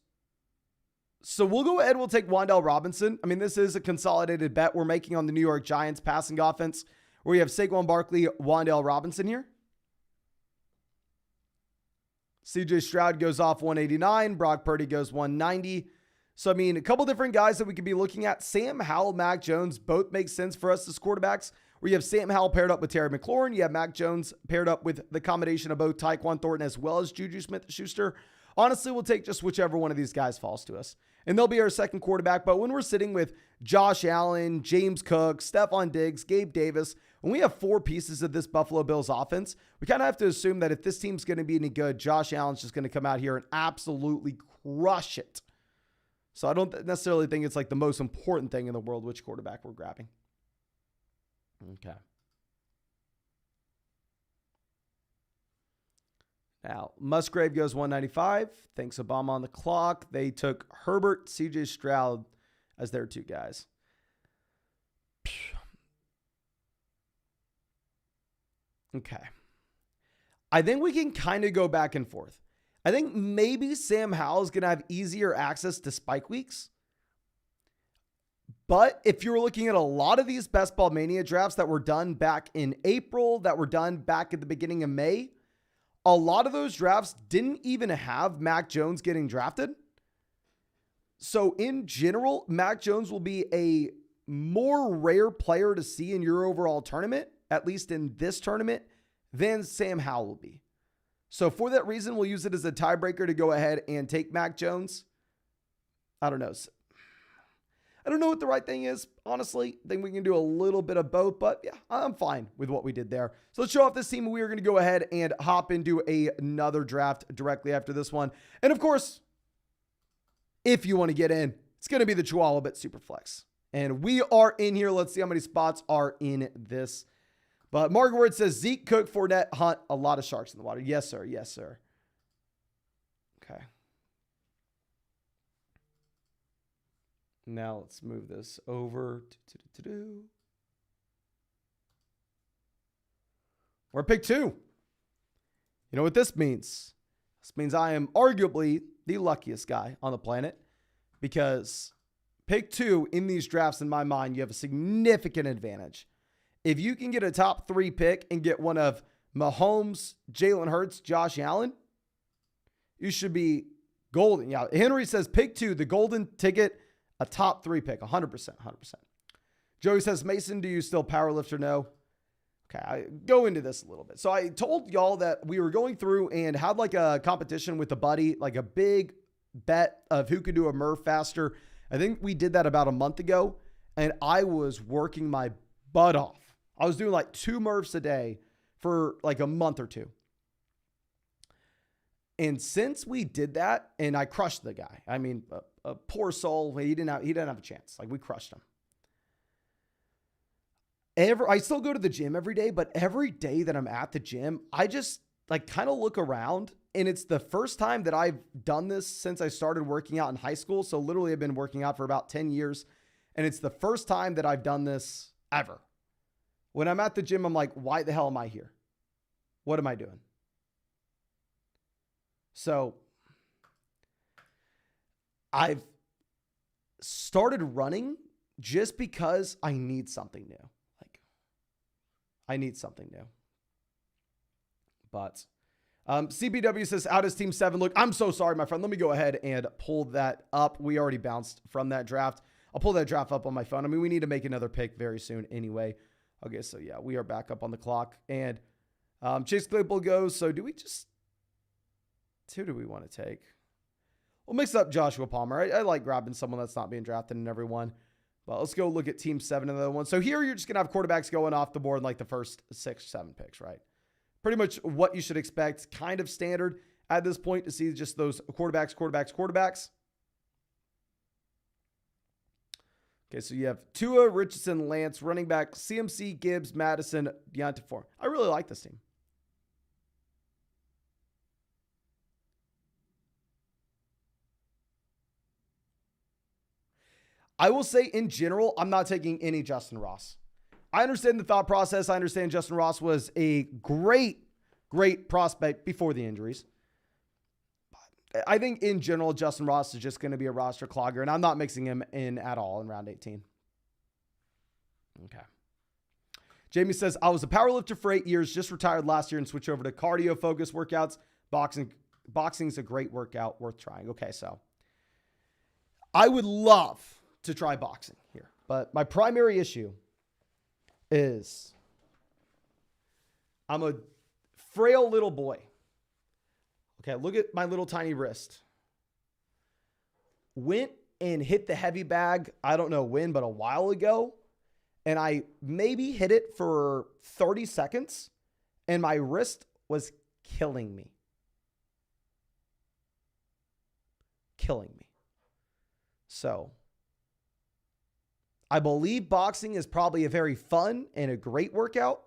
So we'll go ahead. We'll take Wan'Dale Robinson. I mean, this is a consolidated bet we're making on the New York Giants passing offense, where we have Saquon Barkley, Wan'Dale Robinson here. CJ Stroud goes off 189. Brock Purdy goes 190. So, I mean, a couple different guys that we could be looking at. Sam Howell, Mac Jones, both make sense for us as quarterbacks. Where you have Sam Howell paired up with Terry McLaurin. You have Mac Jones paired up with the combination of both Tyquan Thornton as well as Juju Smith-Schuster. Honestly, we'll take just whichever one of these guys falls to us. And they'll be our second quarterback. But when we're sitting with Josh Allen, James Cook, Stephon Diggs, Gabe Davis, when we have four pieces of this Buffalo Bills offense, we kind of have to assume that if this team's going to be any good, Josh Allen's just going to come out here and absolutely crush it. So I don't necessarily think it's like the most important thing in the world which quarterback we're grabbing. Okay. Now, Musgrave goes 195. Thanks, Obama on the clock. They took Herbert, CJ Stroud as their two guys. Okay. I think we can kind of go back and forth. I think maybe Sam Howell is going to have easier access to spike weeks. But if you're looking at a lot of these Best Ball Mania drafts that were done back in April, that were done back at the beginning of May, a lot of those drafts didn't even have Mac Jones getting drafted. So in general, Mac Jones will be a more rare player to see in your overall tournament, at least in this tournament, than Sam Howell will be. So for that reason, we'll use it as a tiebreaker to go ahead and take Mac Jones. I don't know. I don't know what the right thing is. Honestly, I think we can do a little bit of both, but yeah, I'm fine with what we did there. So let's show off this team. We are going to go ahead and hop into another draft directly after this one. And of course, if you want to get in, it's going to be the Chihuahua Bet Superflex. And we are in here. Let's see how many spots are in this. But Margaret Word says Zeke, Cook, Fournette, Hunt, a lot of sharks in the water. Yes, sir. Yes, sir. Okay. Now let's move this over. We're pick 2. You know what this means? This means I am arguably the luckiest guy on the planet because pick 2 in these drafts, in my mind, you have a significant advantage. If you can get a top 3 pick and get one of Mahomes, Jalen Hurts, Josh Allen, you should be golden. Yeah, Henry says pick 2, the golden ticket, a top 3 pick, 100%, 100%. Joey says, Mason, do you still powerlift or no? Okay, I go into this a little bit. So I told y'all that we were going through and had like a competition with a buddy, like a big bet of who could do a Murph faster. I think we did that about a month ago, and I was working my butt off. I was doing like 2 Murphs a day for like a month or 2. And since we did that, and I crushed the guy. I mean, a poor soul. He didn't have a chance. Like, we crushed him. I still go to the gym every day, but every day that I'm at the gym, I just like kind of look around, and it's the first time that I've done this since I started working out in high school. So literally I've been working out for about 10 years, and it's the first time that I've done this ever. When I'm at the gym, I'm like, why the hell am I here? What am I doing? So I've started running just because I need something new. Like, I need something new. But CBW says, how does Team 7 look? I'm so sorry, my friend. Let me go ahead and pull that up. We already bounced from that draft. I'll pull that draft up on my phone. I mean, we need to make another pick very soon anyway. Okay, so yeah, we are back up on the clock. And Chase Claypool goes, so who do we want to take? We'll mix up Joshua Palmer. I like grabbing someone that's not being drafted in every one. But let's go look at Team 7 and the other one. So here you're just going to have quarterbacks going off the board in like the first 6, 7 picks, right? Pretty much what you should expect, kind of standard at this point to see just those quarterbacks. Okay, so you have Tua, Richardson, Lance, running back, CMC, Gibbs, Madison, Deontay Foreman. I really like this team. I will say in general, I'm not taking any Justin Ross. I understand the thought process. I understand Justin Ross was a great prospect before the injuries. I think in general, Justin Ross is just going to be a roster clogger, and I'm not mixing him in at all in round 18. Okay. Jamie says, I was a powerlifter for 8 years, just retired last year and switched over to cardio-focused workouts, boxing Boxing's a great workout worth trying. Okay, so I would love to try boxing here, but my primary issue is I'm a frail little boy. Okay, look at my little tiny wrist. Went and hit the heavy bag, I don't know when, but a while ago. And I maybe hit it for 30 seconds. And my wrist was killing me. Killing me. So I believe boxing is probably a very fun and a great workout.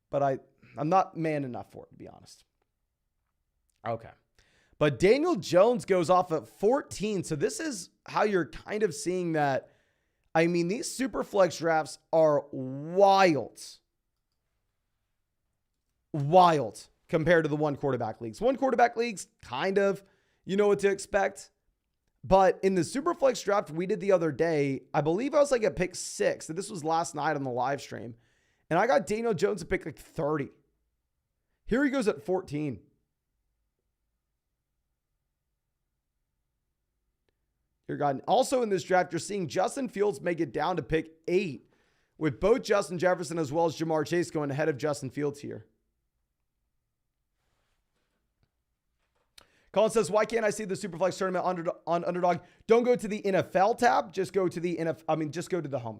But I'm not man enough for it, to be honest. Okay. But Daniel Jones goes off at 14. So this is how you're kind of seeing that. I mean, these super flex drafts are wild. Wild compared to the one quarterback leagues. One quarterback leagues, kind of, you know what to expect. But in the super flex draft we did the other day, I believe I was like at pick 6. And this was last night on the live stream. And I got Daniel Jones at pick like 30. Here he goes at 14. Dear God. Also in this draft, you're seeing Justin Fields make it down to pick 8 with both Justin Jefferson as well as Jamar Chase going ahead of Justin Fields here. Colin says, why can't I see the Superflex tournament on Underdog? Don't go to the NFL tab. Just go to the just go to the home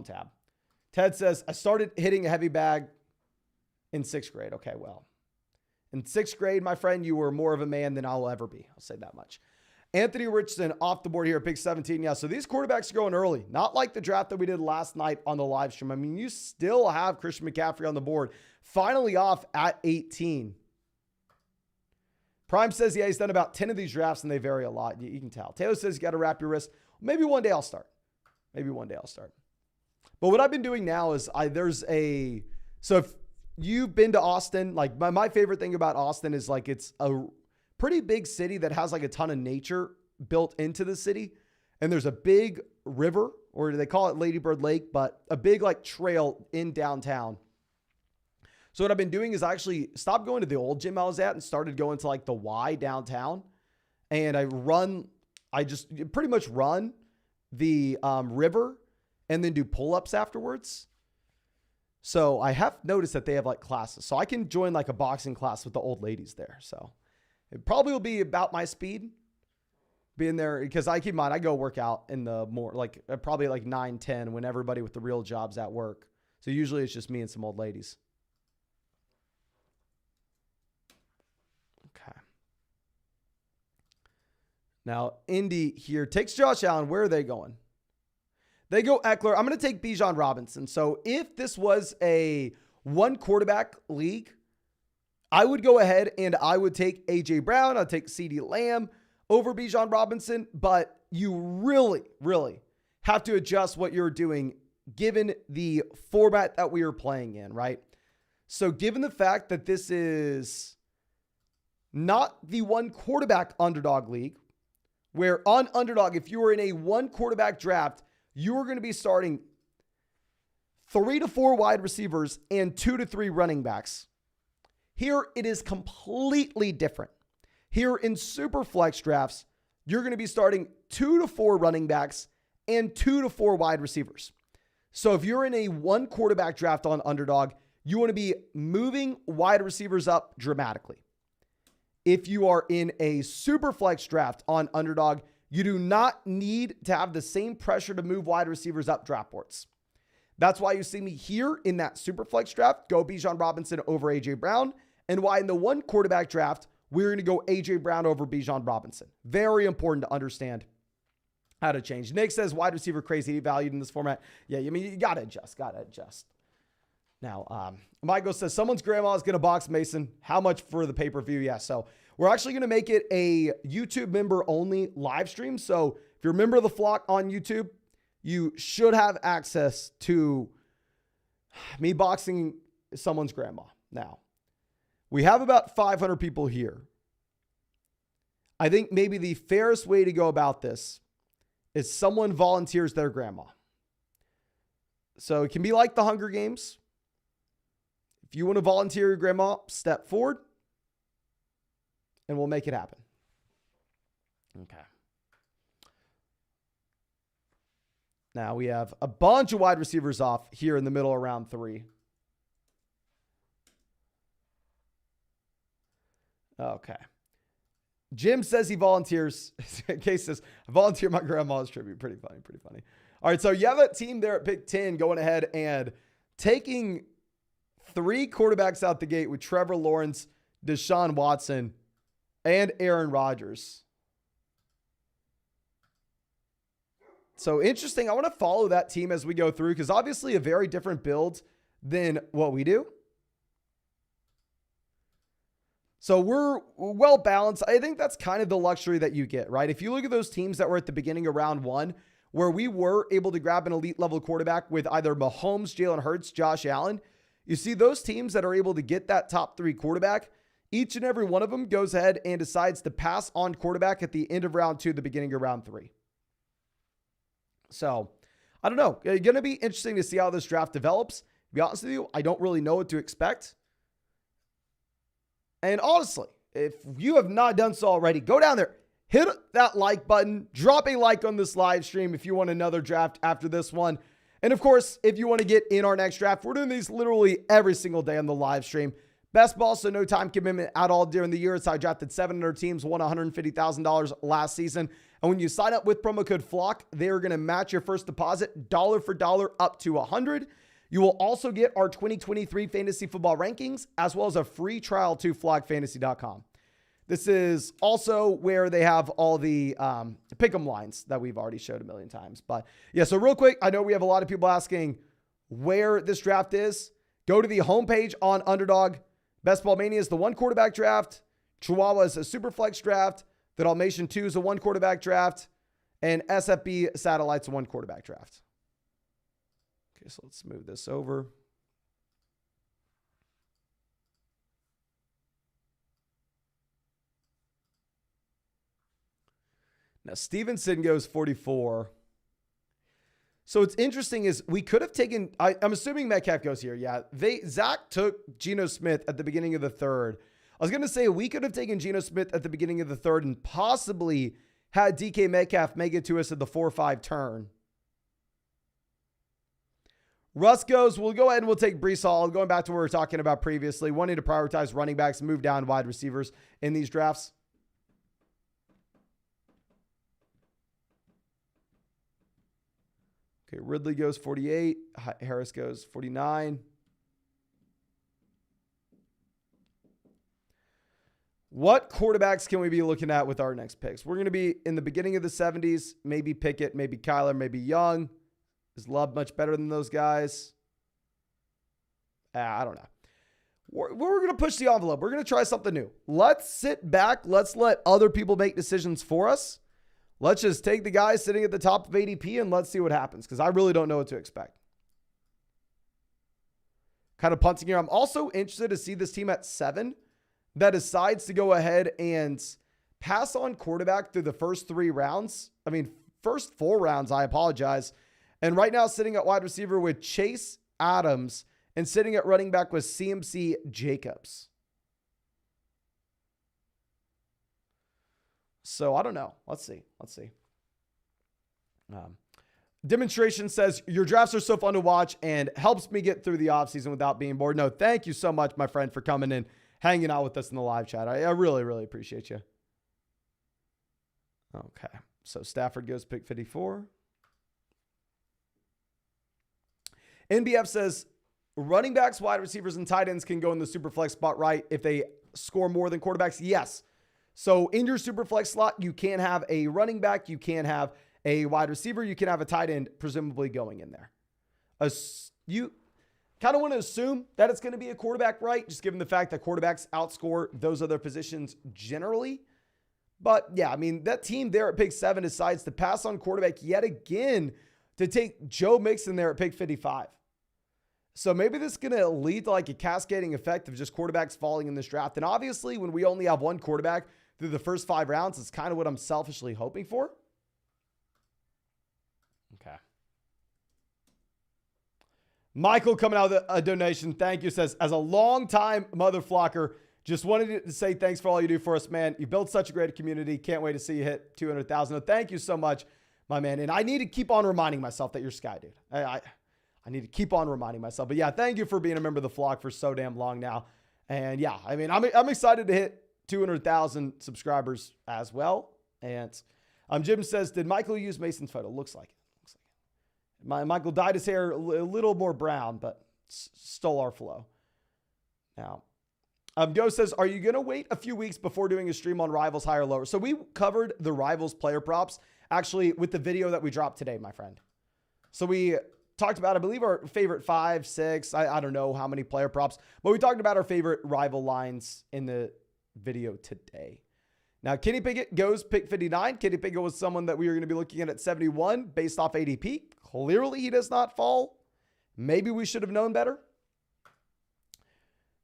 tab. Ted says, I started hitting a heavy bag in 6th grade. Okay, well. In 6th grade, my friend, you were more of a man than I'll ever be. I'll say that much. Anthony Richardson off the board here at pick 17. Yeah, so these quarterbacks are going early. Not like the draft that we did last night on the live stream. I mean, you still have Christian McCaffrey on the board. Finally off at 18. Prime says, yeah, he's done about 10 of these drafts, and they vary a lot. You can tell. Taylor says, you got to wrap your wrist. Maybe one day I'll start. But what I've been doing now is so if you've been to Austin, like my favorite thing about Austin is like it's a pretty big city that has like a ton of nature built into the city. And there's a big river, or they call it Lady Bird Lake, but a big like trail in downtown. So what I've been doing is I actually stopped going to the old gym I was at and started going to like the Y downtown. And I just pretty much run the river and then do pull-ups afterwards. So I have noticed that they have like classes. So I can join like a boxing class with the old ladies there. So it probably will be about my speed being there, because I keep in mind, I go work out in the more like probably like 9, 10 when everybody with the real jobs at work. So usually it's just me and some old ladies. Okay. Now, Indy here takes Josh Allen. Where are they going? They go Eckler. I'm going to take Bijan Robinson. So if this was a one quarterback league, I would go ahead and I would take A.J. Brown. I'd take CeeDee Lamb over Bijan Robinson. But you really, really have to adjust what you're doing given the format that we are playing in, right? So given the fact that this is not the one quarterback underdog league, where on Underdog, if you were in a one quarterback draft, you are going to be starting 3 to 4 wide receivers and 2 to 3 running backs. Here, it is completely different. Here in super flex drafts, you're going to be starting 2 to 4 running backs and 2 to 4 wide receivers. So if you're in a one quarterback draft on Underdog, you want to be moving wide receivers up dramatically. If you are in a super flex draft on Underdog, you do not need to have the same pressure to move wide receivers up draft boards. That's why you see me here in that super flex draft, go Bijan Robinson over A.J. Brown, and why in the one quarterback draft, we're going to go A.J. Brown over Bijan Robinson. Very important to understand how to change. Nick says wide receiver crazy valued in this format. Yeah, I mean, you got to adjust. Now, Michael says someone's grandma is going to box Mason. How much for the pay-per-view? Yeah, so we're actually going to make it a YouTube member only live stream. So if you're a member of the flock on YouTube, you should have access to me boxing someone's grandma. Now, we have about 500 people here. I think maybe the fairest way to go about this is someone volunteers their grandma. So it can be like the Hunger Games. If you want to volunteer your grandma, step forward and we'll make it happen. Okay. Now we have a bunch of wide receivers off here in the middle of round 3. Okay. Jim says he volunteers. Case says, I volunteer my grandma's tribute. Pretty funny, pretty funny. All right, so you have a team there at pick 10 going ahead and taking 3 quarterbacks out the gate with Trevor Lawrence, Deshaun Watson, and Aaron Rodgers. So interesting. I want to follow that team as we go through because obviously a very different build than what we do. So we're well balanced. I think that's kind of the luxury that you get, right? If you look at those teams that were at the beginning of round 1, where we were able to grab an elite level quarterback with either Mahomes, Jalen Hurts, Josh Allen, you see those teams that are able to get that top 3 quarterback, each and every one of them goes ahead and decides to pass on quarterback at the end of round 2, the beginning of round 3. So I don't know. It's going to be interesting to see how this draft develops. To be honest with you, I don't really know what to expect. And honestly, if you have not done so already, go down there, hit that like button, drop a like on this live stream if you want another draft after this one. And of course, if you want to get in our next draft, we're doing these literally every single day on the live stream. Best ball, so no time commitment at all during the year. It's I drafted 700 teams, won $150,000 last season. And when you sign up with promo code FLOCK, they're going to match your first deposit dollar for dollar up to $100. You will also get our 2023 fantasy football rankings, as well as a free trial to flockfantasy.com. This is also where they have all the pick'em lines that we've already showed a million times. But yeah, so real quick, I know we have a lot of people asking where this draft is. Go to the homepage on Underdog. Best Ball Mania is the 1 quarterback draft. Chihuahua is a super flex draft. The Dalmatian 2 is a 1 quarterback draft. And SFB Satellite's a 1 quarterback draft. Okay, so let's move this over. Now, Stevenson goes 44. So what's interesting is we could have taken, I'm assuming Metcalf goes here. Yeah, Zach took Geno Smith at the beginning of the 3rd. I was going to say we could have taken Geno Smith at the beginning of the 3rd and possibly had DK Metcalf make it to us at the 4-5 turn. Russ goes, we'll go ahead and we'll take Breece Hall. Going back to what we were talking about previously, wanting to prioritize running backs and move down wide receivers in these drafts. Okay, Ridley goes 48. Harris goes 49. What quarterbacks can we be looking at with our next picks? We're going to be in the beginning of the 70s. Maybe Pickett, maybe Kyler, maybe Young. Is Love much better than those guys? I don't know. We're going to push the envelope. We're going to try something new. Let's sit back. Let's let other people make decisions for us. Let's just take the guys sitting at the top of ADP and let's see what happens because I really don't know what to expect. Kind of punting here. I'm also interested to see this team at 7 that decides to go ahead and pass on quarterback through the first 3 rounds. I mean, first 4 rounds, I apologize. And right now sitting at wide receiver with Chase Adams and sitting at running back with CMC Jacobs. So I don't know. Let's see. Demonstration says your drafts are so fun to watch and helps me get through the offseason without being bored. No, thank you so much, my friend, for coming and hanging out with us in the live chat. I really, really appreciate you. Okay. So Stafford goes pick 54. NBF says running backs, wide receivers, and tight ends can go in the super flex spot, right? If they score more than quarterbacks. Yes. So in your super flex slot, you can have a running back, you can have a wide receiver, you can have a tight end presumably going in there. You kind of want to assume that it's going to be a quarterback, right? Just given the fact that quarterbacks outscore those other positions generally. But yeah, I mean, that team there at pick 7 decides to pass on quarterback yet again to take Joe Mixon there at pick 55. So maybe this is going to lead to like a cascading effect of just quarterbacks falling in this draft. And obviously when we only have 1 quarterback through the first 5 rounds, it's kind of what I'm selfishly hoping for. Okay. Michael coming out with a donation. Thank you. Says, as a long-time mother flocker, just wanted to say thanks for all you do for us, man. You built such a great community. Can't wait to see you hit 200,000. Thank you so much, my man. And I need to keep on reminding myself that you're Sky, dude. I need to keep on reminding myself. But yeah, thank you for being a member of the flock for so damn long now. And yeah, I mean, I'm excited to hit 200,000 subscribers as well. And Jim says, did Michael use Mason's photo? Looks like it. Michael dyed his hair a little more brown, but stole our flow. Now, Go says, are you going to wait a few weeks before doing a stream on Rivals higher or lower? So we covered the Rivals player props actually with the video that we dropped today, my friend. So we talked about, I believe, our favorite 5, 6, I don't know how many player props, but we talked about our favorite rival lines in the video today. Now, Kenny Pickett goes pick 59. Kenny Pickett was someone that we were going to be looking at 71 based off ADP. Clearly, he does not fall. Maybe we should have known better.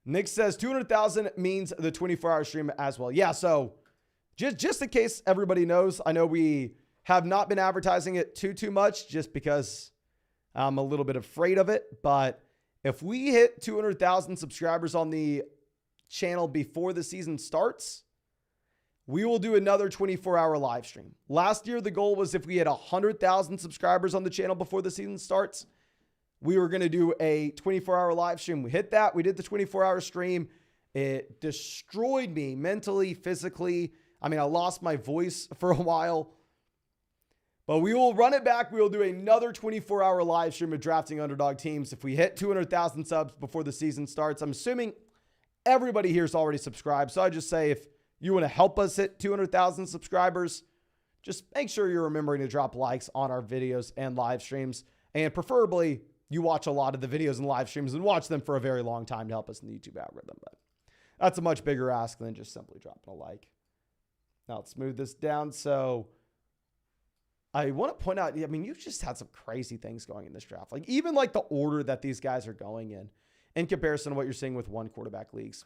Nick says 200,000 means the 24-hour stream as well. Yeah, so just in case everybody knows, I know we have not been advertising it too much just because I'm a little bit afraid of it. But if we hit 200,000 subscribers on the channel before the season starts, we will do another 24-hour live stream. Last year, the goal was if we had 100,000 subscribers on the channel before the season starts, we were going to do a 24-hour live stream. We hit that. We did the 24-hour stream. It destroyed me mentally, physically. I mean, I lost my voice for a while. But we will run it back. We will do another 24-hour live stream of drafting underdog teams if we hit 200,000 subs before the season starts. I'm assuming everybody here is already subscribed. So I just say if you want to help us hit 200,000 subscribers, just make sure you're remembering to drop likes on our videos and live streams. And preferably, you watch a lot of the videos and live streams and watch them for a very long time to help us in the YouTube algorithm. But that's a much bigger ask than just simply dropping a like. Now let's move this down. So I want to point out, I mean, you've just had some crazy things going in this draft. Like even like the order that these guys are going in comparison to what you're seeing with one quarterback leagues.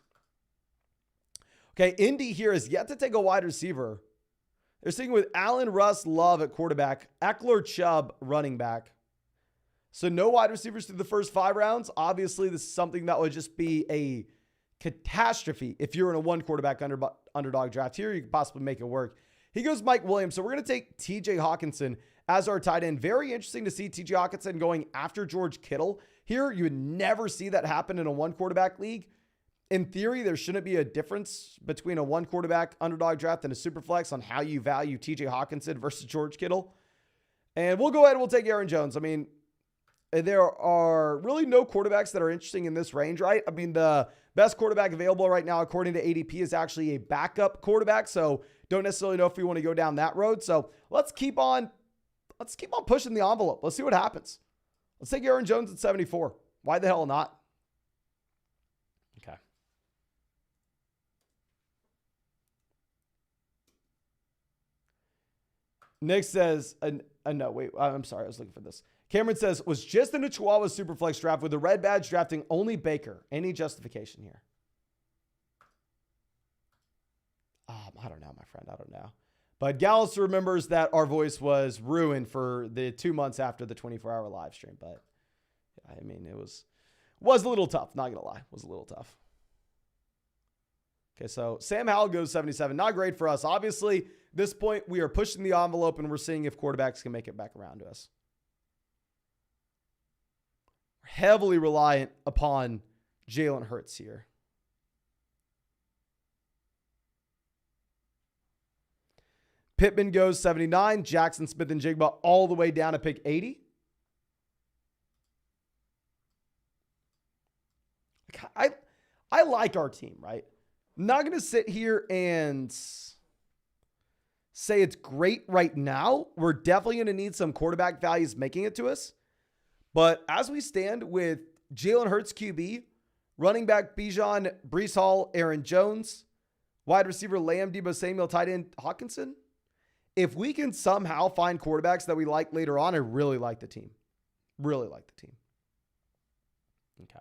Okay, Indy here is yet to take a wide receiver. They're sticking with Allen, Russ, Love at quarterback, Eckler, Chubb, running back. So no wide receivers through the first 5 rounds. Obviously, this is something that would just be a catastrophe if you're in a one quarterback underdog draft. Here, you could possibly make it work. He goes Mike Williams. So we're going to take TJ Hawkinson as our tight end. Very interesting to see TJ Hawkinson going after George Kittle. Here, you would never see that happen in a one quarterback league. In theory, there shouldn't be a difference between a one quarterback underdog draft and a super flex on how you value TJ Hawkinson versus George Kittle. And we'll go ahead and we'll take Aaron Jones. I mean, there are really no quarterbacks that are interesting in this range, right? I mean, the best quarterback available right now, according to ADP, is actually a backup quarterback. So don't necessarily know if we want to go down that road. So let's keep on pushing the envelope. Let's see what happens. Let's take Aaron Jones at 74. Why the hell not? Okay. Nick says, no, wait, I'm sorry. I was looking for this. Cameron says, was just in a Chihuahua Superflex draft with a red badge drafting only Baker. Any justification here? I don't know, my friend. I don't know. But Gallus remembers that our voice was ruined for the 2 months after the 24-hour live stream. But, I mean, it was a little tough. Not going to lie. It was a little tough. Okay, so Sam Howell goes 77. Not great for us. Obviously, at this point, we are pushing the envelope, and we're seeing if quarterbacks can make it back around to us. We're heavily reliant upon Jalen Hurts here. Pittman goes 79. Jackson Smith and Jigba all the way down to pick 80. I like our team, right? I'm not going to sit here and say it's great right now. We're definitely going to need some quarterback values making it to us. But as we stand with Jalen Hurts QB, running back Bijan, Breece Hall, Aaron Jones, wide receiver Lamb, Deebo Samuel, tight end Hawkinson, if we can somehow find quarterbacks that we like later on, I really like the team. Really like the team. Okay.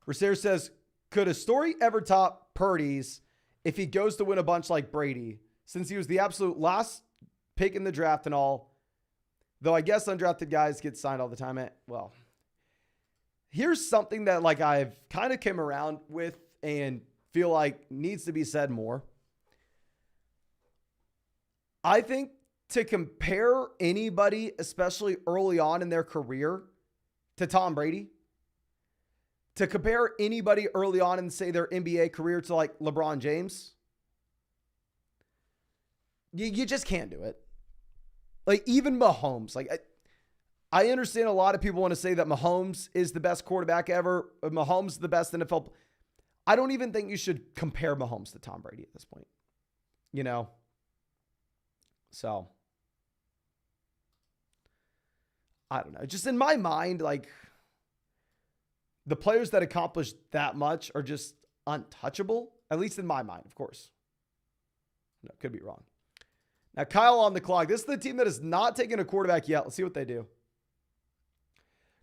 Racer says, could a story ever top Purdy's if he goes to win a bunch like Brady, since he was the absolute last pick in the draft and all, though I guess undrafted guys get signed all the time. Well, here's something that like I've kind of came around with and feel like needs to be said more. I think to compare anybody, especially early on in their career, to Tom Brady, to compare anybody early on in, say, their NBA career to like LeBron James, you just can't do it. Like even Mahomes, like I understand a lot of people want to say that Mahomes is the best quarterback ever. Mahomes is the best NFL. I don't even think you should compare Mahomes to Tom Brady at this point. You know? So, I don't know. Just in my mind, like, the players that accomplish that much are just untouchable, at least in my mind, of course. No, could be wrong. Now, Kyle on the clock. This is the team that has not taken a quarterback yet. Let's see what they do.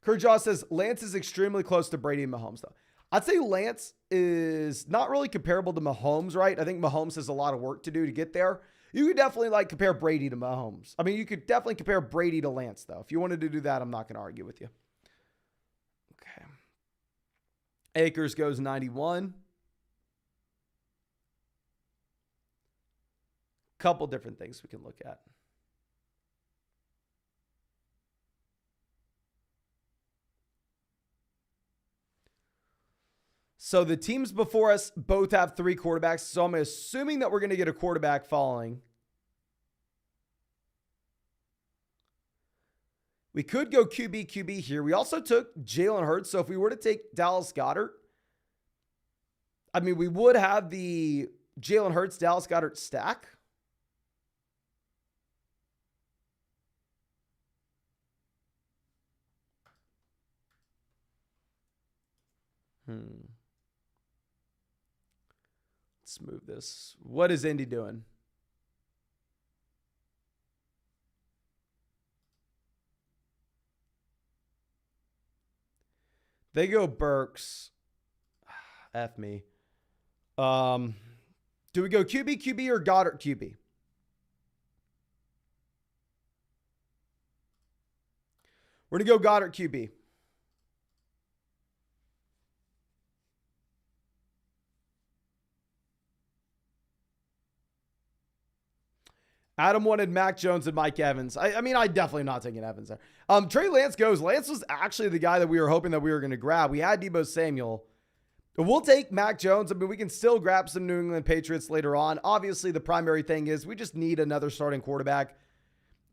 Kerjaw says, Lance is extremely close to Brady and Mahomes, though. I'd say Lance is not really comparable to Mahomes, right? I think Mahomes has a lot of work to do to get there. You could definitely like compare Brady to Mahomes. I mean, you could definitely compare Brady to Lance, though. If you wanted to do that, I'm not going to argue with you. Okay. Akers goes 91. Couple different things we can look at. So the teams before us both have 3 quarterbacks. So I'm assuming that we're going to get a quarterback following. We could go QB here. We also took Jalen Hurts. So if we were to take Dallas Goedert, I mean, we would have the Jalen Hurts, Dallas Goedert stack. Let's move this. What is Indy doing? They go Burks. F me. Do we go QB or Goddard QB? We're going to go Goddard QB. Adam wanted Mac Jones and Mike Evans. I mean, I definitely not taking Evans there. Trey Lance goes. Lance was actually the guy that we were hoping that we were going to grab. We had Deebo Samuel. We'll take Mac Jones. I mean, we can still grab some New England Patriots later on. Obviously, the primary thing is we just need another starting quarterback.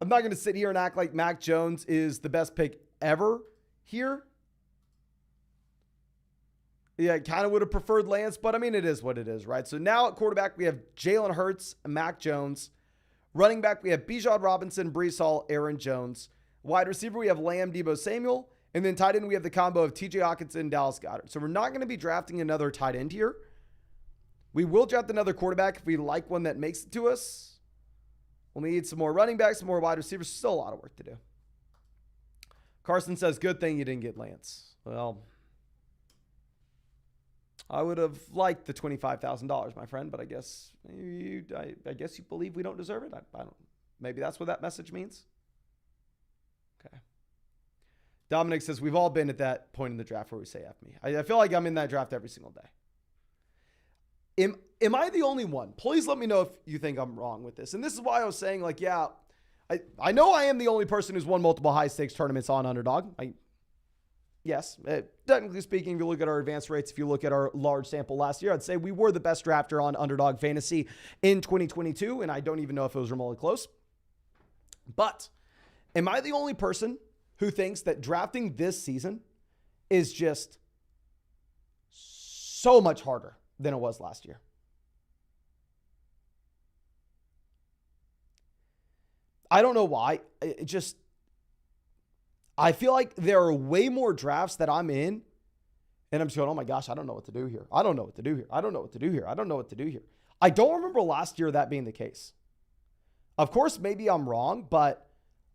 I'm not going to sit here and act like Mac Jones is the best pick ever here. Yeah, I kind of would have preferred Lance, but I mean, it is what it is, right? So now at quarterback, we have Jalen Hurts and Mac Jones. Running back, we have Bijan Robinson, Breece Hall, Aaron Jones. Wide receiver, we have Lamb, Deebo Samuel. And then tight end, we have the combo of TJ Hawkinson, Dallas Goedert. So we're not going to be drafting another tight end here. We will draft another quarterback if we like one that makes it to us. We'll need some more running backs, some more wide receivers. Still a lot of work to do. Carson says, good thing you didn't get Lance. Well, I would have liked the $25,000, my friend, but I guess you believe we don't deserve it. I don't. Maybe that's what that message means. Okay. Dominic says, we've all been at that point in the draft where we say F me. I feel like I'm in that draft every single day. Am I the only one? Please let me know if you think I'm wrong with this. And this is why I was saying, like, yeah, I know I am the only person who's won multiple high-stakes tournaments on Underdog. Yes, technically speaking, if you look at our advance rates, if you look at our large sample last year, I'd say we were the best drafter on Underdog Fantasy in 2022, and I don't even know if it was remotely close. But am I the only person who thinks that drafting this season is just so much harder than it was last year? I don't know why. I feel like there are way more drafts that I'm in, and I'm just going, oh my gosh, I don't know what to do here. I don't know what to do here. I don't know what to do here. I don't know what to do here. I don't remember last year that being the case. Of course, maybe I'm wrong, but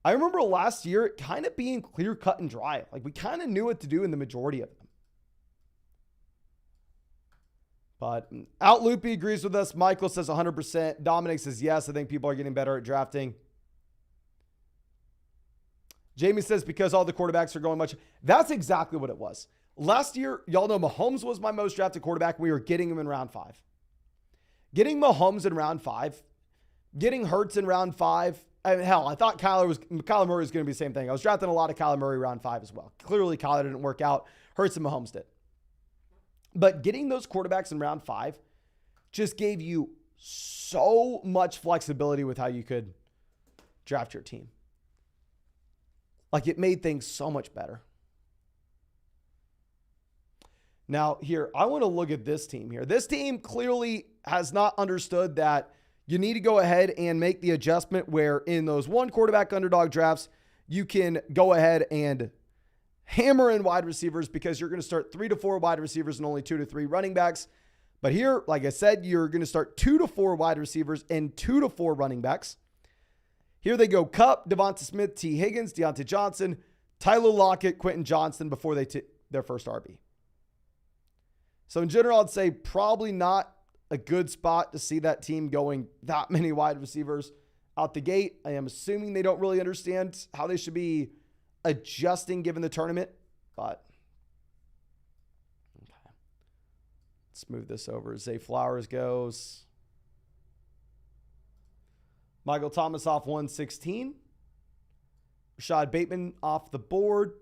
I remember last year it kind of being clear, cut, and dry. Like we kind of knew what to do in the majority of them. But Out Loopy agrees with us. Michael says 100%. Dominic says yes. I think people are getting better at drafting. Jamie says because all the quarterbacks are going much. That's exactly what it was. Last year, y'all know Mahomes was my most drafted quarterback. We were getting him in round 5. Getting Mahomes in round 5, getting Hurts in round 5. I mean, hell, I thought Kyler Murray was going to be the same thing. I was drafting a lot of Kyler Murray round 5 as well. Clearly, Kyler didn't work out. Hurts and Mahomes did. But getting those quarterbacks in round 5 just gave you so much flexibility with how you could draft your team. Like, it made things so much better. Now, here, I want to look at this team here. This team clearly has not understood that you need to go ahead and make the adjustment where in those one quarterback underdog drafts, you can go ahead and hammer in wide receivers because you're going to start 3 to 4 wide receivers and only 2 to 3 running backs. But here, like I said, you're going to start 2 to 4 wide receivers and 2 to 4 running backs. Here they go: Kupp, Devonta Smith, T. Higgins, Deontay Johnson, Tyler Lockett, Quentin Johnston before they their first RB. So in general, I'd say probably not a good spot to see that team going that many wide receivers out the gate. I am assuming they don't really understand how they should be adjusting given the tournament, but okay. Let's move this over. Zay Flowers goes. Michael Thomas off 116. Rashad Bateman off the board.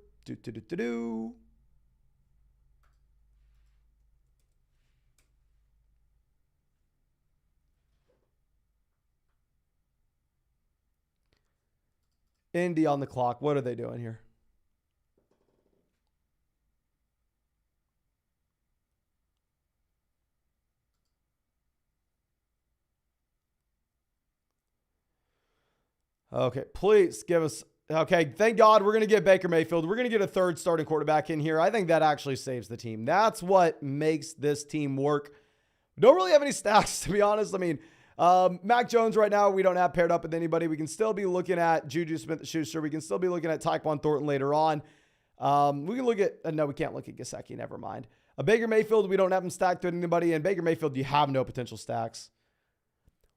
Indy on the clock. What are they doing here? Okay, please give us. Okay, thank God we're going to get Baker Mayfield. We're going to get a third starting quarterback in here. I think that actually saves the team. That's what makes this team work. We don't really have any stacks, to be honest. I mean, Mac Jones right now, we don't have paired up with anybody. We can still be looking at Juju Smith-Schuster. We can still be looking at Tyquan Thornton later on. We can look at, no, we can't look at Gesicki. Never mind. Baker Mayfield, we don't have him stacked with anybody. And Baker Mayfield, you have no potential stacks.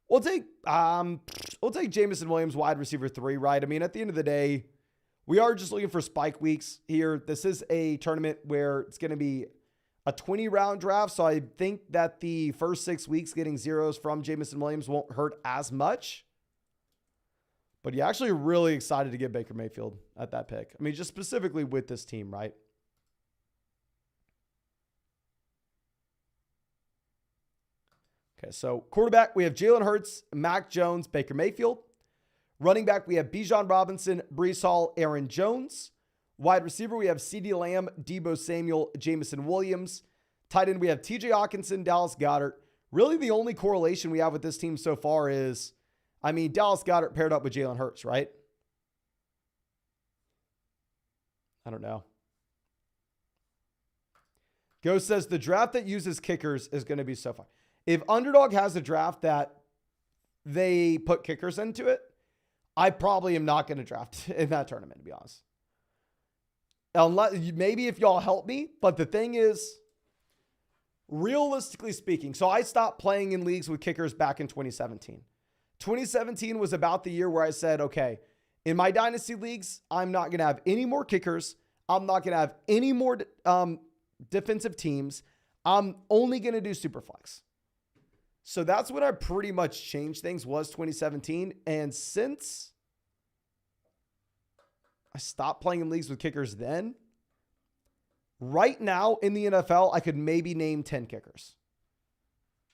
We'll take Jameson Williams, wide receiver 3, right? I mean, at the end of the day, we are just looking for spike weeks here. This is a tournament where it's going to be a 20-round draft, so I think that the first 6 weeks getting zeros from Jameson Williams won't hurt as much. But you're actually really excited to get Baker Mayfield at that pick. I mean, just specifically with this team, right? Okay, so quarterback, we have Jalen Hurts, Mac Jones, Baker Mayfield. Running back, we have Bijan Robinson, Breece Hall, Aaron Jones. Wide receiver, we have CeeDee Lamb, Deebo Samuel, Jameson Williams. Tight end, we have TJ Hawkinson, Dallas Goedert. Really, the only correlation we have with this team so far is, I mean, Dallas Goedert paired up with Jalen Hurts, right? I don't know. Ghost says the draft that uses kickers is going to be so fun. If Underdog has a draft that they put kickers into it, I probably am not going to draft in that tournament, to be honest. Unless, maybe if y'all help me, but the thing is, realistically speaking, so I stopped playing in leagues with kickers back in 2017. 2017 was about the year where I said, okay, in my dynasty leagues, I'm not going to have any more kickers. I'm not going to have any more defensive teams. I'm only going to do Superflex. So that's when I pretty much changed things, was 2017. And since I stopped playing in leagues with kickers then, right now in the NFL, I could maybe name 10 kickers.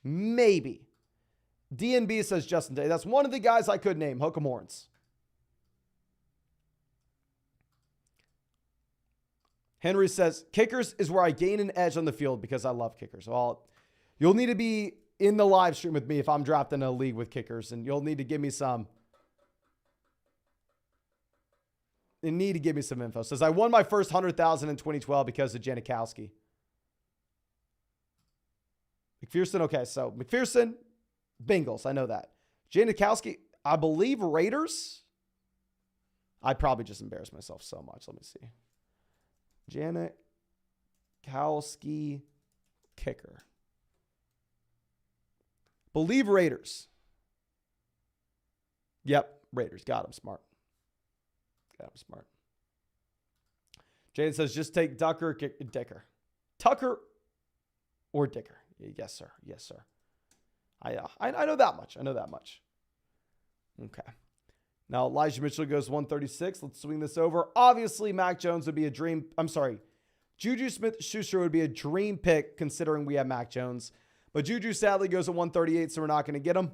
Maybe. DNB says Justin Day. That's one of the guys I could name, Hook'em Horns. Henry says, kickers is where I gain an edge on the field because I love kickers. Well, you'll need to be in the live stream with me if I'm drafting a league with kickers, and you'll need to give me some. You need to give me some info. Says, I won my first 100,000 in 2012 because of Janikowski. McPherson, okay, so McPherson, Bengals, I know that. Janikowski, I believe Raiders. I probably just embarrassed myself so much. Let me see. Janikowski, kicker. Believe Raiders. Yep, Raiders. Got him smart. Jaden says, just take Dicker. Tucker or Dicker. Yes, sir. I know that much. Okay. Now, Elijah Mitchell goes 136. Let's swing this over. Obviously, Mac Jones would be a dream. I'm sorry. Juju Smith-Schuster would be a dream pick considering we have Mac Jones. But Juju sadly goes at 138, so we're not going to get him.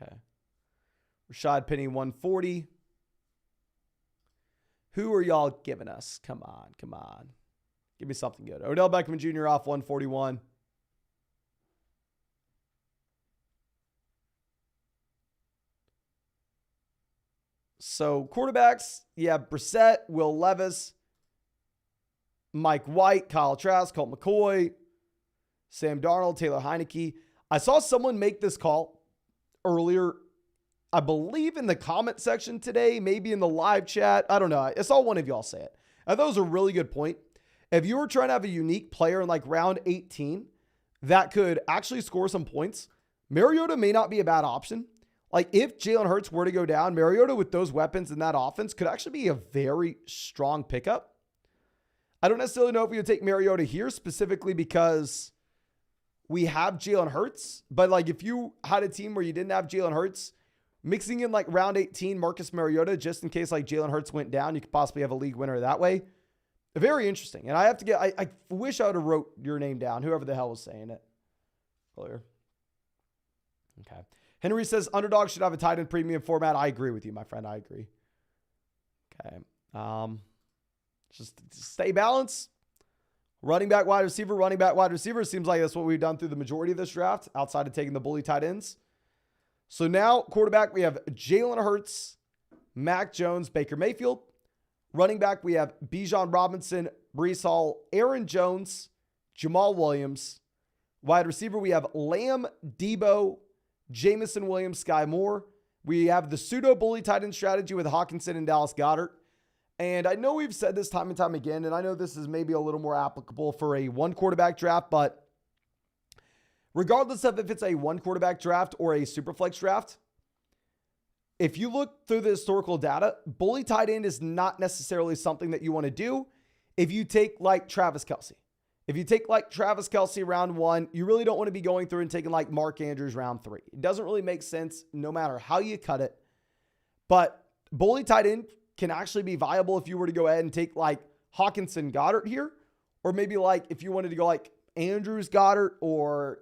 Okay. Rashad Penny, 140. Who are y'all giving us? Come on. Give me something good. Odell Beckham Jr. off 141. So quarterbacks, yeah, Brissett, Will Levis, Mike White, Kyle Trask, Colt McCoy, Sam Darnold, Taylor Heineke. I saw someone make this call earlier, I believe in the comment section today, maybe in the live chat. I don't know. I saw one of y'all say it. I thought it was a really good point. If you were trying to have a unique player in like round 18 that could actually score some points, Mariota may not be a bad option. Like if Jalen Hurts were to go down, Mariota with those weapons in that offense could actually be a very strong pickup. I don't necessarily know if we would take Mariota here specifically because we have Jalen Hurts, but like if you had a team where you didn't have Jalen Hurts, mixing in like round 18 Marcus Mariota just in case like Jalen Hurts went down, you could possibly have a league winner that way. Very interesting. And I wish I would have wrote your name down, whoever the hell was saying it earlier. Okay. Henry says Underdog should have a tight end premium format. I agree with you, my friend. I agree. Okay. Just stay balanced. Running back, wide receiver. Seems like that's what we've done through the majority of this draft outside of taking the bully tight ends. So now quarterback, we have Jalen Hurts, Mac Jones, Baker Mayfield. Running back, we have Bijan Robinson, Breece Hall, Aaron Jones, Jamal Williams. Wide receiver, we have Lamb, Debo, Jamison Williams, Sky Moore. We have the pseudo bully tight end strategy with Hawkinson and Dallas Goedert. And I know we've said this time and time again, and I know this is maybe a little more applicable for a one quarterback draft, but regardless of if it's a one quarterback draft or a super flex draft, if you look through the historical data, bully tight end is not necessarily something that you want to do if you take like Travis Kelce. If you take like Travis Kelce round 1, you really don't want to be going through and taking like Mark Andrews round 3. It doesn't really make sense no matter how you cut it. But bully tight end can actually be viable if you were to go ahead and take like Hawkinson Goddard here, or maybe like if you wanted to go like Andrews Goddard or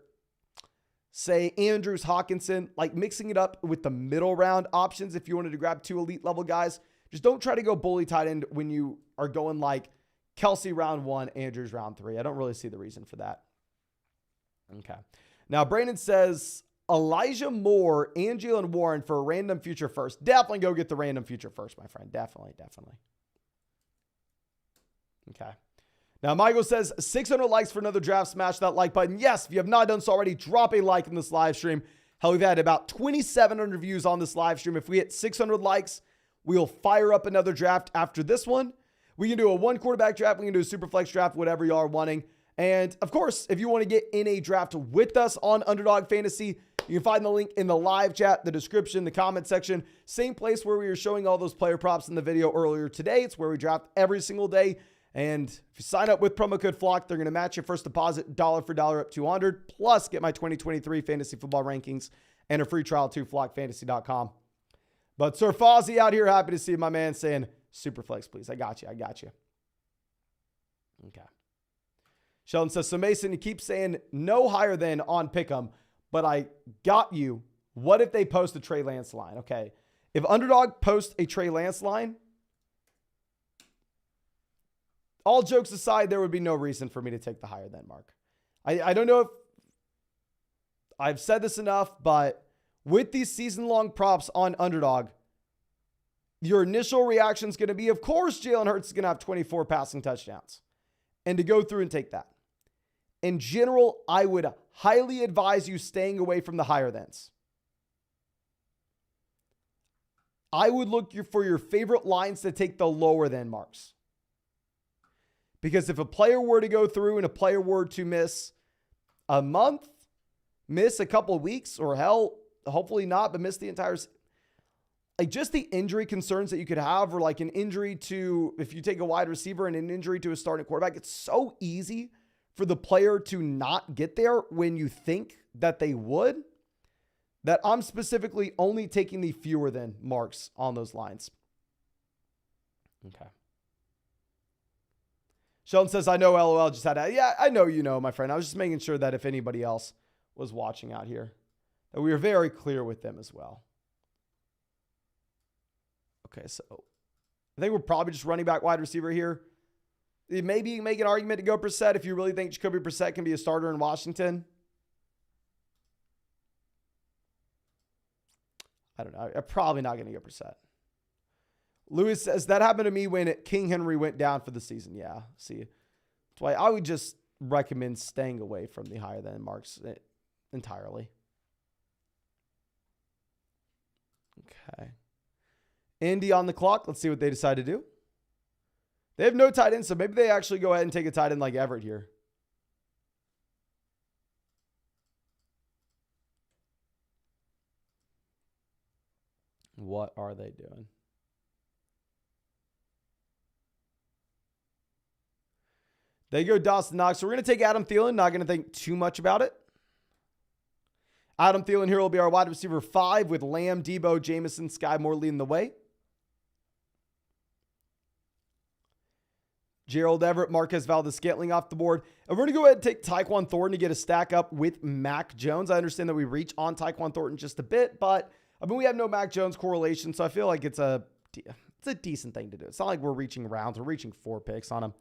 say Andrews Hawkinson, like mixing it up with the middle round options. If you wanted to grab 2 elite level guys, just don't try to go bully tight end when you are going like Kelce round 1, Andrews round 3. I don't really see the reason for that. Okay. Now, Brandon says Elijah Moore and Jalen Warren for a random future first. Definitely go get the random future first, my friend. Definitely. Okay. Now, Michael says 600 likes for another draft. Smash that like button. Yes, if you have not done so already, drop a like in this live stream. Hell, we've had about 2,700 views on this live stream. If we hit 600 likes, we'll fire up another draft after this one. We can do a one quarterback draft. We can do a super flex draft, whatever you are wanting. And of course, if you want to get in a draft with us on Underdog Fantasy, you can find the link in the live chat, the description, the comment section. Same place where we were showing all those player props in the video earlier today. It's where we draft every single day. And if you sign up with promo code FLOCK, they're going to match your first deposit dollar for dollar up 200, plus get my 2023 fantasy football rankings and a free trial to flockfantasy.com. But Sir Fozzie out here, happy to see my man saying, super flex, please. I got you. Okay. Sheldon says, so Mason, you keep saying no higher than on Pick'em, but I got you. What if they post a Trey Lance line? Okay. If Underdog posts a Trey Lance line, all jokes aside, there would be no reason for me to take the higher than mark. I don't know if I've said this enough, but with these season-long props on Underdog, your initial reaction is going to be, of course, Jalen Hurts is going to have 24 passing touchdowns. And to go through and take that. In general, I would highly advise you staying away from the higher thans. I would look for your favorite lines to take the lower than marks. Because if a player were to go through and a player were to miss a month, miss a couple of weeks, or hell, hopefully not, but miss the entire, like just the injury concerns that you could have, or like an injury to, if you take a wide receiver and an injury to a starting quarterback, it's so easy for the player to not get there when you think that they would, that I'm specifically only taking the fewer than marks on those lines. Okay. Sheldon says, I know LOL just had that. Yeah, I know you know, my friend. I was just making sure that if anybody else was watching out here, that we were very clear with them as well. Okay, so I think we're probably just running back wide receiver here. Maybe you can make an argument to go Brissett if you really think Jacoby Brissett can be a starter in Washington. I don't know. I'm probably not going to go Brissett. Lewis says, that happened to me when King Henry went down for the season. Yeah, see. That's why I would just recommend staying away from the higher than marks entirely. Okay. Indy on the clock. Let's see what they decide to do. They have no tight end, so maybe they actually go ahead and take a tight end like Everett here. What are they doing? They go Dawson Knox. So we're going to take Adam Thielen. Not going to think too much about it. Adam Thielen here will be our wide receiver 5 with Lamb, Debo, Jameson, Sky Moore leading the way. Gerald Everett, Marquez Valdez-Scantling off the board. And we're going to go ahead and take Tyquan Thornton to get a stack up with Mac Jones. I understand that we reach on Tyquan Thornton just a bit, but I mean, we have no Mac Jones correlation, so I feel like it's a decent thing to do. It's not like we're reaching rounds. We're reaching 4 picks on him.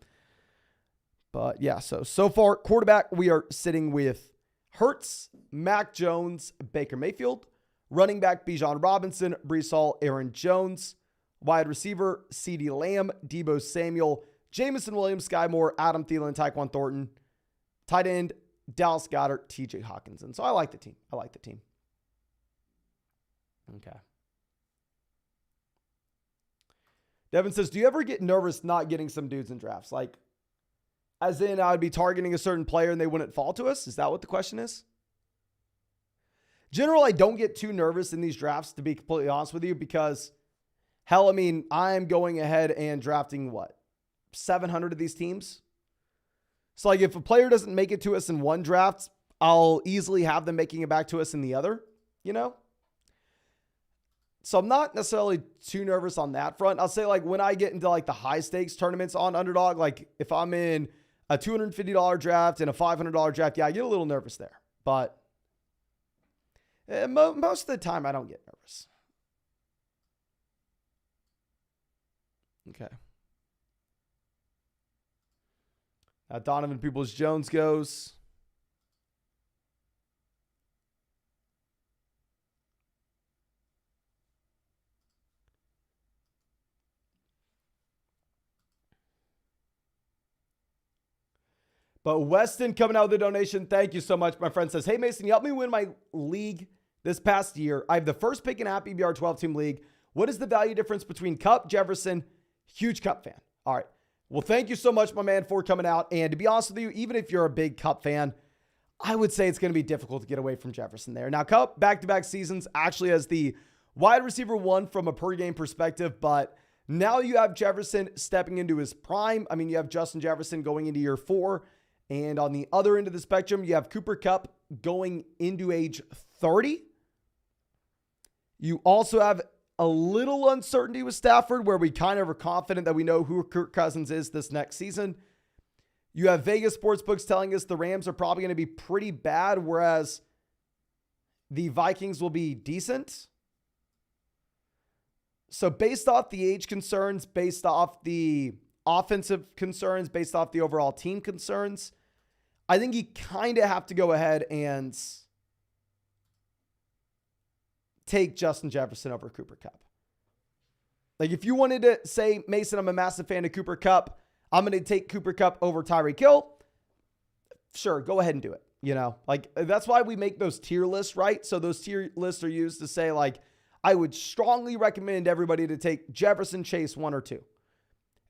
But yeah, so far, quarterback, we are sitting with Hurts, Mac Jones, Baker Mayfield. Running back, Bijan Robinson, Breece Hall, Aaron Jones. Wide receiver, CeeDee Lamb, Deebo Samuel, Jameson Williams, Sky Moore, Adam Thielen, Tyquan Thornton. Tight end, Dallas Goedert, TJ Hawkinson. So I like the team. Okay. Devin says, do you ever get nervous not getting some dudes in drafts? Like, as in I would be targeting a certain player and they wouldn't fall to us? Is that what the question is? Generally, I don't get too nervous in these drafts, to be completely honest with you, because, hell, I mean, I'm going ahead and drafting, 700 of these teams? So, like, if a player doesn't make it to us in one draft, I'll easily have them making it back to us in the other, you know? So I'm not necessarily too nervous on that front. I'll say, like, when I get into, like, the high-stakes tournaments on Underdog, like, if I'm in a $250 draft and a $500 draft, yeah, I get a little nervous there. But most of the time, I don't get nervous. Okay. Donovan Peoples-Jones goes. But Weston coming out with a donation. Thank you so much. My friend says, hey, Mason, you helped me win my league this past year. I have the first pick in a Happy BR 12-team league. What is the value difference between Kupp, Jefferson? Huge Kupp fan. All right. Well, thank you so much, my man, for coming out. And to be honest with you, even if you're a big Kupp fan, I would say it's going to be difficult to get away from Jefferson there. Now, Kupp, back-to-back seasons, actually has the wide receiver 1 from a per-game perspective, but now you have Jefferson stepping into his prime. I mean, you have Justin Jefferson going into year 4. And on the other end of the spectrum, you have Cooper Kupp going into age 30. You also have a little uncertainty with Stafford, where we kind of are confident that we know who Kirk Cousins is this next season. You have Vegas sportsbooks telling us the Rams are probably going to be pretty bad, whereas the Vikings will be decent. So based off the age concerns, based off the offensive concerns, based off the overall team concerns, I think you kind of have to go ahead and take Justin Jefferson over Cooper Kupp. Like, if you wanted to say, Mason, I'm a massive fan of Cooper Kupp, I'm going to take Cooper Kupp over Tyreek Hill. Sure, go ahead and do it. You know, like, that's why we make those tier lists, right? So those tier lists are used to say, like, I would strongly recommend everybody to take Jefferson, Chase 1 or 2.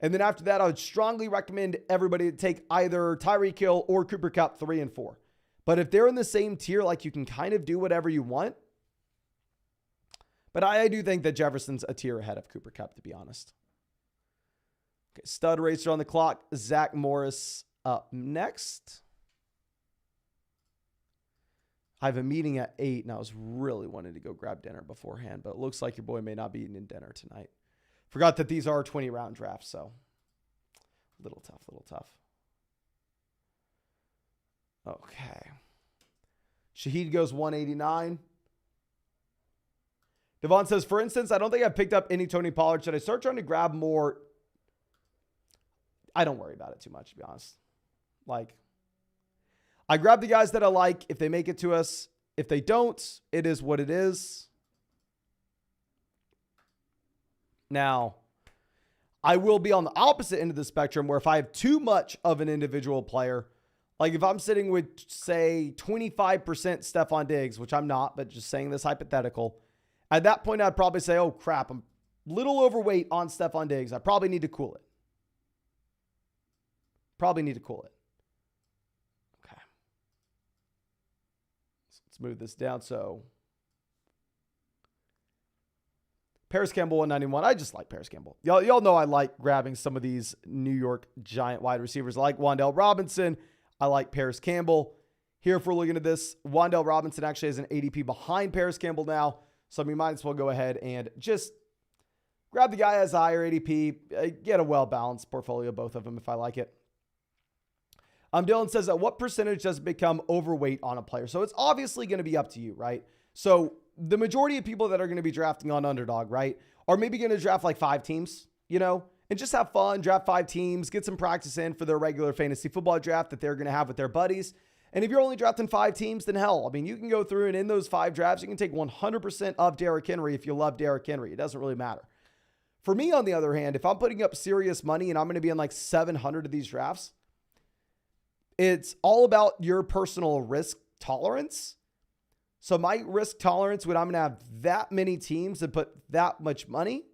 And then after that, I would strongly recommend everybody to take either Tyreek Hill or Cooper Kupp 3 and 4. But if they're in the same tier, like you can kind of do whatever you want. But I do think that Jefferson's a tier ahead of Cooper Kupp, to be honest. Okay, stud racer on the clock. Zach Morris up next. I have a meeting at 8, and I was really wanting to go grab dinner beforehand, but it looks like your boy may not be eating dinner tonight. Forgot that these are 20-round drafts, so little tough. Okay. Shaheed goes 189. Devon says, for instance, I don't think I picked up any Tony Pollard. Should I start trying to grab more? I don't worry about it too much, to be honest. Like, I grab the guys that I like if they make it to us. If they don't, it is what it is. Now, I will be on the opposite end of the spectrum where if I have too much of an individual player, like if I'm sitting with, say, 25% Stephon Diggs, which I'm not, but just saying this hypothetical, at that point, I'd probably say, oh, crap, I'm a little overweight on Stephon Diggs. I probably need to cool it. Okay. So let's move this down. So Paris Campbell 191. I just like Paris Campbell. Y'all know I like grabbing some of these New York Giant wide receivers. I like Wan'Dale Robinson. I like Paris Campbell. Here, if we're looking at this, Wan'Dale Robinson actually has an ADP behind Paris Campbell now. So we might as well go ahead and just grab the guy as higher ADP. Get a well-balanced portfolio, both of them, if I like it. Dylan says, at what percentage does it become overweight on a player? So it's obviously going to be up to you, right? So the majority of people that are going to be drafting on Underdog, right, are maybe going to draft like 5 teams, and just have fun, draft 5 teams, get some practice in for their regular fantasy football draft that they're going to have with their buddies. And if you're only drafting 5 teams, then hell, I mean, you can go through and in those 5 drafts, you can take 100% of Derrick Henry if you love Derrick Henry. It doesn't really matter. For me, on the other hand, if I'm putting up serious money and I'm going to be in like 700 of these drafts, it's all about your personal risk tolerance. So my risk tolerance when I'm going to have that many teams and put that much money,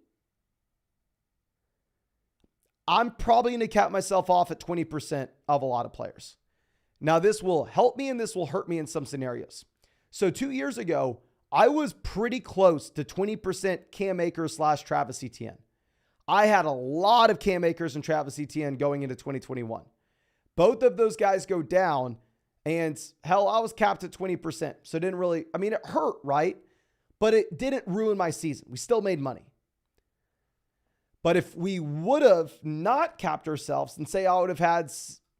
I'm probably going to cap myself off at 20% of a lot of players. Now, this will help me and this will hurt me in some scenarios. So 2 years ago, I was pretty close to 20% Cam Akers / Travis Etienne. I had a lot of Cam Akers and Travis Etienne going into 2021. Both of those guys go down, and hell, I was capped at 20%. So it didn't really, I mean, it hurt, right? But it didn't ruin my season. We still made money. But if we would have not capped ourselves and say I would have had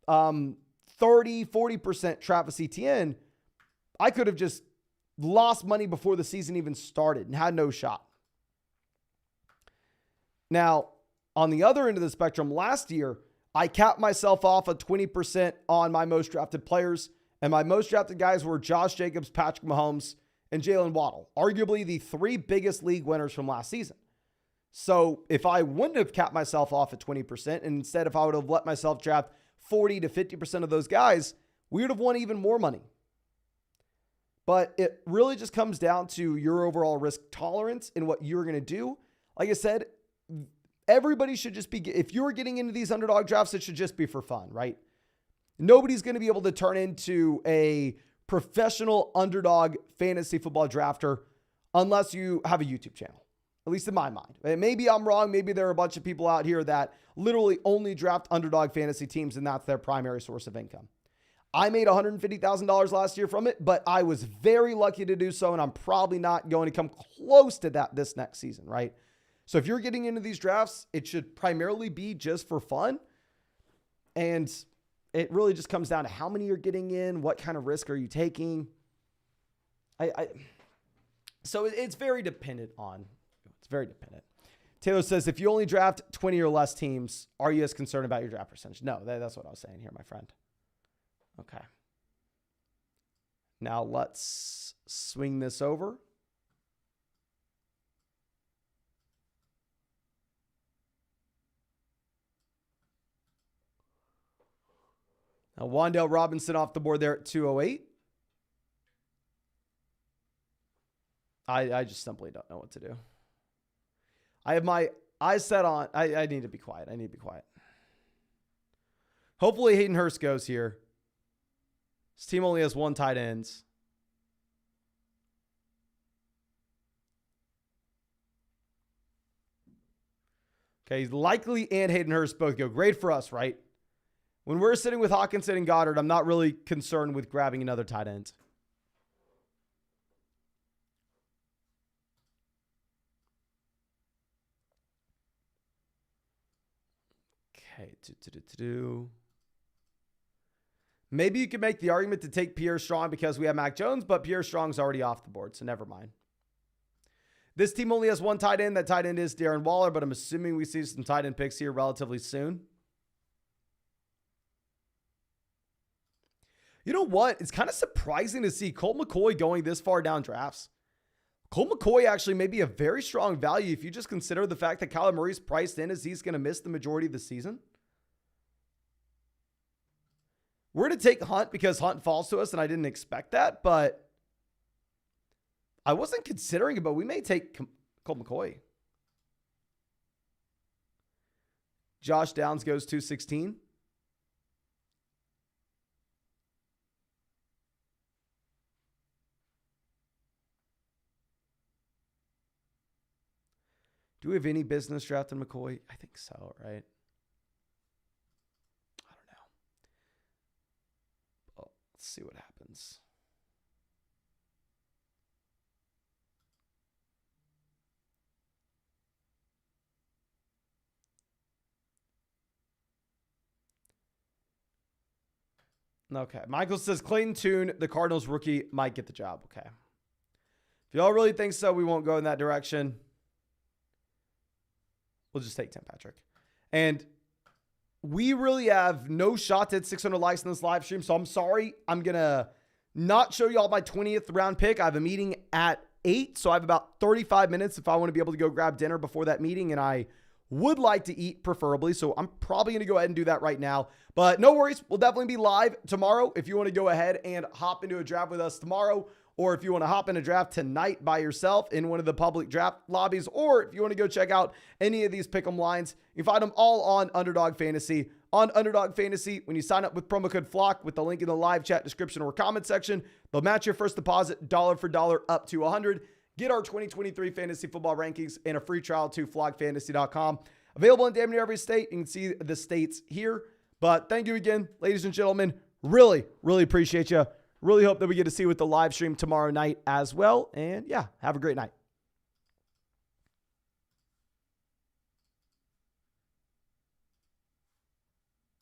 30-40% Travis Etienne, I could have just lost money before the season even started and had no shot. Now, on the other end of the spectrum, last year, I capped myself off at 20% on my most drafted players, and my most drafted guys were Josh Jacobs, Patrick Mahomes, and Jalen Waddle, arguably the 3 biggest league winners from last season. So if I wouldn't have capped myself off at 20%, and instead if I would have let myself draft 40 to 50% of those guys, we would have won even more money. But it really just comes down to your overall risk tolerance and what you're going to do. Like I said, everybody should just be, if you're getting into these underdog drafts, it should just be for fun, right? Nobody's going to be able to turn into a professional underdog fantasy football drafter unless you have a YouTube channel, at least in my mind. Maybe I'm wrong. Maybe there are a bunch of people out here that literally only draft underdog fantasy teams and that's their primary source of income. I made $150,000 last year from it, but I was very lucky to do so, and I'm probably not going to come close to that this next season, right? So if you're getting into these drafts, it should primarily be just for fun. And it really just comes down to how many you're getting in, what kind of risk are you taking. So it's very dependent on, it's very dependent. Taylor says, if you only draft 20 or less teams, are you as concerned about your draft percentage? No, that's what I was saying here, my friend. Okay. Now let's swing this over. Now, Wan'Dale Robinson off the board there at 208. I just simply don't know what to do. I have my I said on, I need to be quiet. I need to be quiet. Hopefully Hayden Hurst goes here. This team only has 1 tight ends. Okay, Likely and Hayden Hurst both go. Great for us, right? When we're sitting with Hawkinson and Goddard, I'm not really concerned with grabbing another tight end. Okay. Maybe you could make the argument to take Pierre Strong because we have Mac Jones, but Pierre Strong's already off the board, so never mind. This team only has 1 tight end. That tight end is Darren Waller, but I'm assuming we see some tight end picks here relatively soon. You know what? It's kind of surprising to see Colt McCoy going this far down drafts. Colt McCoy actually may be a very strong value if you just consider the fact that Kyler Murray's priced in as he's going to miss the majority of the season. We're going to take Hunt because Hunt falls to us, and I didn't expect that, but I wasn't considering it, but we may take Colt McCoy. Josh Downs goes 216. Do we have any business drafting McCoy? I think so, right? I don't know. Oh, let's see what happens. Okay. Michael says Clayton Tune, the Cardinals rookie, might get the job. Okay. If y'all really think so, we won't go in that direction. We'll just take Tim Patrick. And we really have no shot at 600 likes in this live stream, so I'm sorry. I'm going to not show y'all my 20th round pick. I have a meeting at 8, so I have about 35 minutes if I want to be able to go grab dinner before that meeting, and I would like to eat preferably, so I'm probably going to go ahead and do that right now. But no worries. We'll definitely be live tomorrow if you want to go ahead and hop into a draft with us tomorrow, or if you want to hop in a draft tonight by yourself in one of the public draft lobbies, or if you want to go check out any of these pick'em lines, you can find them all on Underdog Fantasy. On Underdog Fantasy, when you sign up with promo code FLOCK with the link in the live chat description or comment section, they'll match your first deposit dollar for dollar up to $100. Get our 2023 fantasy football rankings and a free trial to flockfantasy.com. Available in damn near every state. You can see the states here. But thank you again, ladies and gentlemen. Really, really appreciate you. Really hope that we get to see you with the live stream tomorrow night as well. And yeah, have a great night.